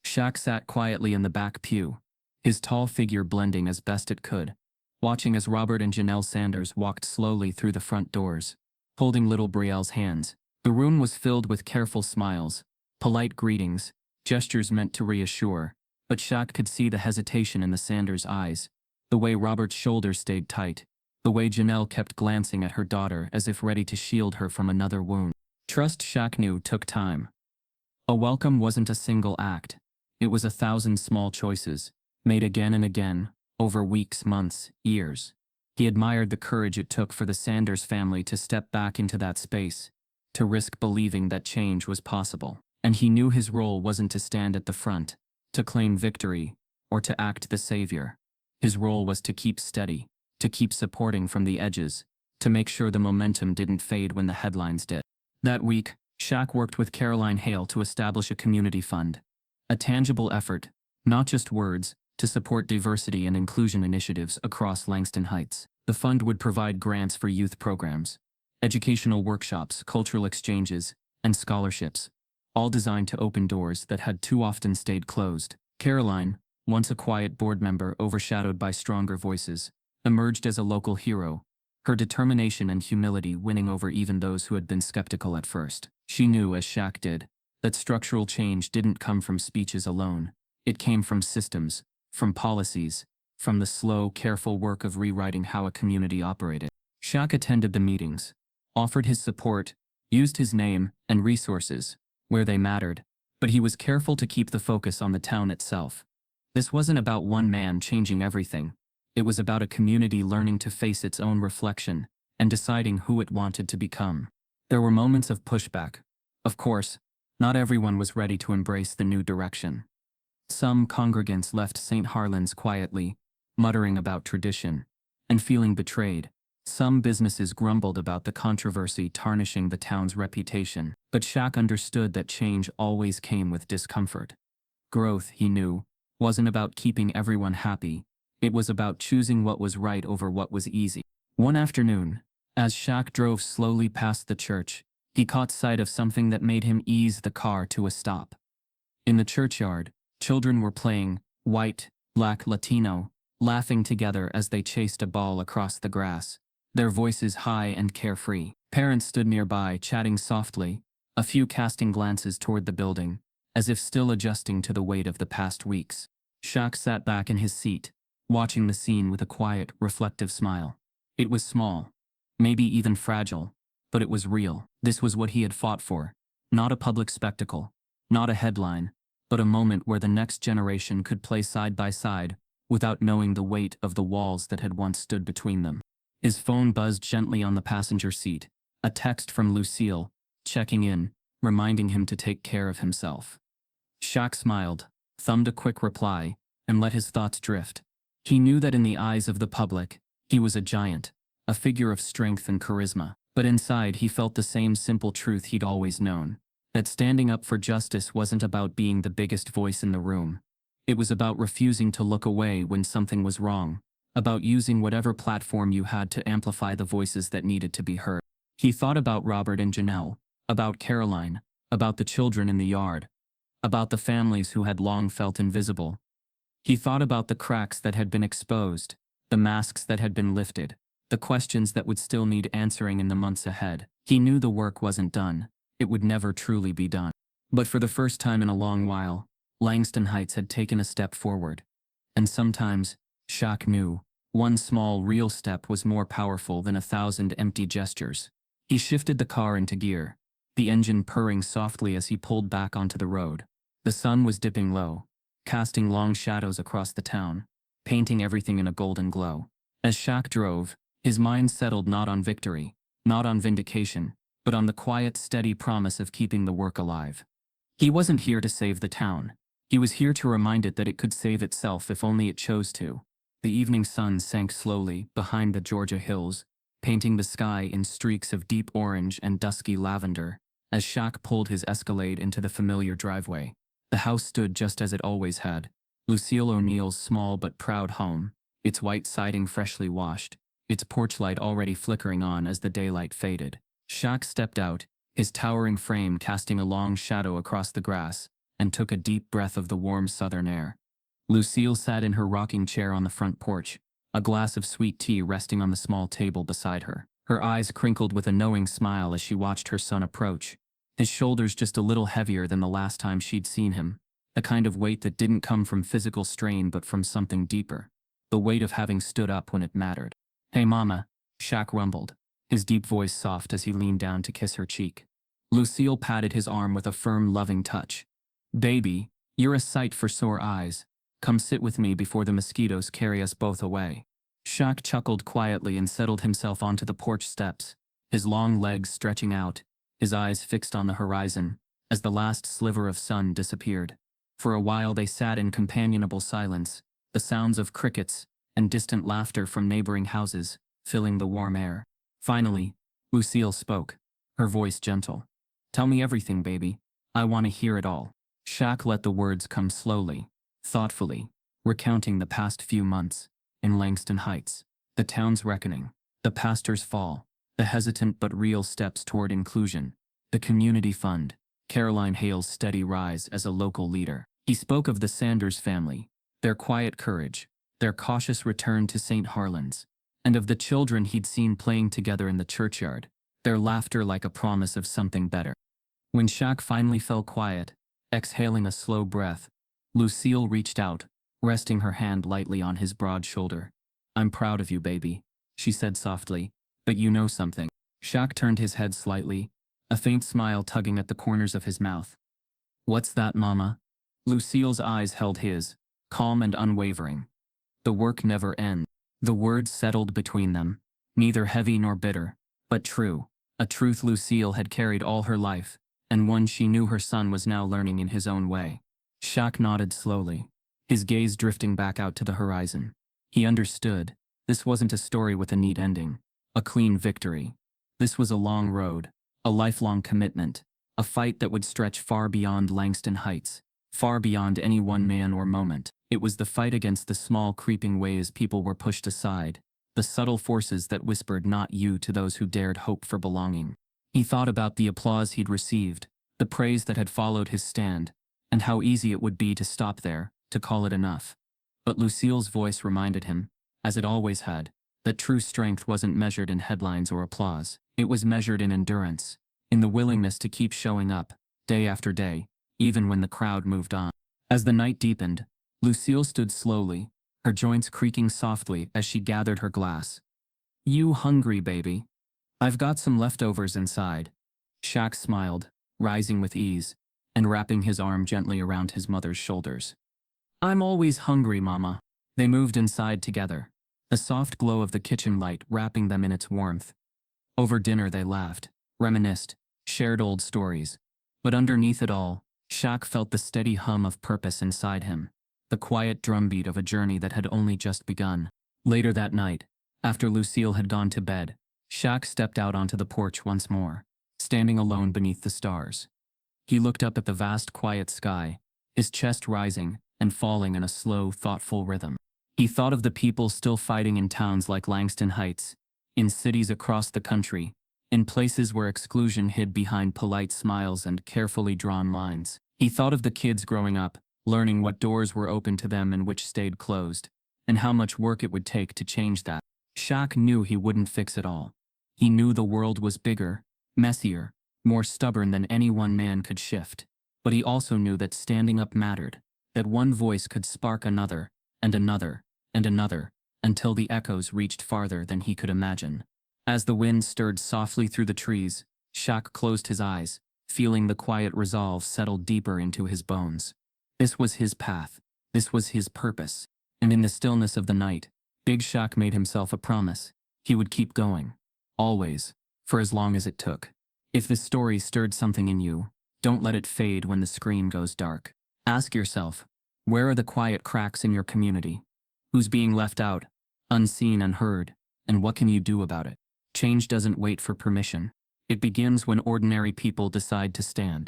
[SPEAKER 1] Shaq sat quietly in the back pew, his tall figure blending as best it could, watching as Robert and Janelle Sanders walked slowly through the front doors, holding little Brielle's hands. The room was filled with careful smiles, polite greetings, gestures meant to reassure, but Shaq could see the hesitation in the Sanders' eyes, the way Robert's shoulders stayed tight, the way Janelle kept glancing at her daughter as if ready to shield her from another wound. Trust, Shaq knew, took time. A welcome wasn't a single act. It was 1,000 small choices, made again and again, over weeks, months, years. He admired the courage it took for the Sanders family to step back into that space, to risk believing that change was possible. And he knew his role wasn't to stand at the front, to claim victory, or to act the savior. His role was to keep steady, to keep supporting from the edges, to make sure the momentum didn't fade when the headlines did. That week, Shaq worked with Caroline Hale to establish a community fund. A tangible effort, not just words, to support diversity and inclusion initiatives across Langston Heights. The fund would provide grants for youth programs, educational workshops, cultural exchanges, and scholarships, all designed to open doors that had too often stayed closed. Caroline, once a quiet board member overshadowed by stronger voices, emerged as a local hero, her determination and humility winning over even those who had been skeptical at first. She knew, as Shaq did, that structural change didn't come from speeches alone. It came from systems, from policies, from the slow, careful work of rewriting how a community operated. Shaq attended the meetings, offered his support, used his name and resources where they mattered, but he was careful to keep the focus on the town itself. This wasn't about one man changing everything. It was about a community learning to face its own reflection and deciding who it wanted to become. There were moments of pushback. Of course, not everyone was ready to embrace the new direction. Some congregants left St. Harlan's quietly, muttering about tradition, and feeling betrayed. Some businesses grumbled about the controversy tarnishing the town's reputation, but Shaq understood that change always came with discomfort. Growth, he knew, wasn't about keeping everyone happy. It was about choosing what was right over what was easy. One afternoon, as Shaq drove slowly past the church, he caught sight of something that made him ease the car to a stop. In the churchyard, children were playing, white, black, Latino, laughing together as they chased a ball across the grass, their voices high and carefree. Parents stood nearby, chatting softly, a few casting glances toward the building, as if still adjusting to the weight of the past weeks. Shaq sat back in his seat, watching the scene with a quiet, reflective smile. It was small, maybe even fragile, but it was real. This was what he had fought for. Not a public spectacle, not a headline, but a moment where the next generation could play side by side without knowing the weight of the walls that had once stood between them. His phone buzzed gently on the passenger seat, a text from Lucille, checking in, reminding him to take care of himself. Shaq smiled, thumbed a quick reply, and let his thoughts drift. He knew that in the eyes of the public, he was a giant, a figure of strength and charisma. But inside he felt the same simple truth he'd always known, that standing up for justice wasn't about being the biggest voice in the room. It was about refusing to look away when something was wrong, about using whatever platform you had to amplify the voices that needed to be heard. He thought about Robert and Janelle, about Caroline, about the children in the yard, about the families who had long felt invisible. He thought about the cracks that had been exposed, the masks that had been lifted, the questions that would still need answering in the months ahead. He knew the work wasn't done. It would never truly be done. But for the first time in a long while, Langston Heights had taken a step forward. And sometimes, Shaq knew, one small, real step was more powerful than 1,000 empty gestures. He shifted the car into gear, the engine purring softly as he pulled back onto the road. The sun was dipping low, casting long shadows across the town, painting everything in a golden glow. As Shaq drove, his mind settled not on victory, not on vindication, but on the quiet, steady promise of keeping the work alive. He wasn't here to save the town. He was here to remind it that it could save itself if only it chose to. The evening sun sank slowly behind the Georgia hills, painting the sky in streaks of deep orange and dusky lavender, as Shaq pulled his Escalade into the familiar driveway. The house stood just as it always had, Lucille O'Neill's small but proud home, its white siding freshly washed, its porch light already flickering on as the daylight faded. Shaq stepped out, his towering frame casting a long shadow across the grass, and took a deep breath of the warm southern air. Lucille sat in her rocking chair on the front porch, a glass of sweet tea resting on the small table beside her. Her eyes crinkled with a knowing smile as she watched her son approach, his shoulders just a little heavier than the last time she'd seen him, the kind of weight that didn't come from physical strain but from something deeper, the weight of having stood up when it mattered. "Hey mama," Shaq rumbled, his deep voice soft as he leaned down to kiss her cheek. Lucille patted his arm with a firm, loving touch. "Baby, you're a sight for sore eyes. Come sit with me before the mosquitoes carry us both away." Shaq chuckled quietly and settled himself onto the porch steps, his long legs stretching out, his eyes fixed on the horizon, as the last sliver of sun disappeared. For a while they sat in companionable silence, the sounds of crickets and distant laughter from neighboring houses filling the warm air. Finally, Lucille spoke, her voice gentle. "Tell me everything, baby. I want to hear it all." Shaq let the words come slowly, thoughtfully, recounting the past few months in Langston Heights, the town's reckoning, the pastor's fall, the hesitant but real steps toward inclusion, the community fund, Caroline Hale's steady rise as a local leader. He spoke of the Sanders family, their quiet courage, their cautious return to St. Harlan's, and of the children he'd seen playing together in the churchyard, their laughter like a promise of something better. When Shaq finally fell quiet, exhaling a slow breath, Lucille reached out, resting her hand lightly on his broad shoulder. "I'm proud of you, baby," she said softly, "but you know something." Shaq turned his head slightly, a faint smile tugging at the corners of his mouth. "What's that, mama?" Lucille's eyes held his, calm and unwavering. "The work never ends." The words settled between them, neither heavy nor bitter, but true, a truth Lucille had carried all her life, and one she knew her son was now learning in his own way. Shaq nodded slowly, his gaze drifting back out to the horizon. He understood. This wasn't a story with a neat ending, a clean victory. This was a long road, a lifelong commitment, a fight that would stretch far beyond Langston Heights, far beyond any one man or moment. It was the fight against the small creeping ways people were pushed aside, the subtle forces that whispered "not you" to those who dared hope for belonging. He thought about the applause he'd received, the praise that had followed his stand, and how easy it would be to stop there, to call it enough. But Lucille's voice reminded him, as it always had, that true strength wasn't measured in headlines or applause. It was measured in endurance, in the willingness to keep showing up, day after day, even when the crowd moved on. As the night deepened, Lucille stood slowly, her joints creaking softly as she gathered her glass. "You hungry, baby? I've got some leftovers inside." Shaq smiled, rising with ease, and wrapping his arm gently around his mother's shoulders. "I'm always hungry, mama." They moved inside together, the soft glow of the kitchen light wrapping them in its warmth. Over dinner they laughed, reminisced, shared old stories. But underneath it all, Shaq felt the steady hum of purpose inside him, the quiet drumbeat of a journey that had only just begun. Later that night, after Lucille had gone to bed, Shaq stepped out onto the porch once more, standing alone beneath the stars. He looked up at the vast quiet sky, his chest rising and falling in a slow, thoughtful rhythm. He thought of the people still fighting in towns like Langston Heights, in cities across the country, in places where exclusion hid behind polite smiles and carefully drawn lines. He thought of the kids growing up, learning what doors were open to them and which stayed closed, and how much work it would take to change that. Shaq knew he wouldn't fix it all. He knew the world was bigger, messier, more stubborn than any one man could shift. But he also knew that standing up mattered, that one voice could spark another, and another, and another, until the echoes reached farther than he could imagine. As the wind stirred softly through the trees, Shaq closed his eyes, feeling the quiet resolve settle deeper into his bones. This was his path. This was his purpose. And in the stillness of the night, Big Shaq made himself a promise. He would keep going. Always. For as long as it took. If this story stirred something in you, don't let it fade when the screen goes dark. Ask yourself, where are the quiet cracks in your community? Who's being left out, unseen, unheard, and what can you do about it? Change doesn't wait for permission. It begins when ordinary people decide to stand.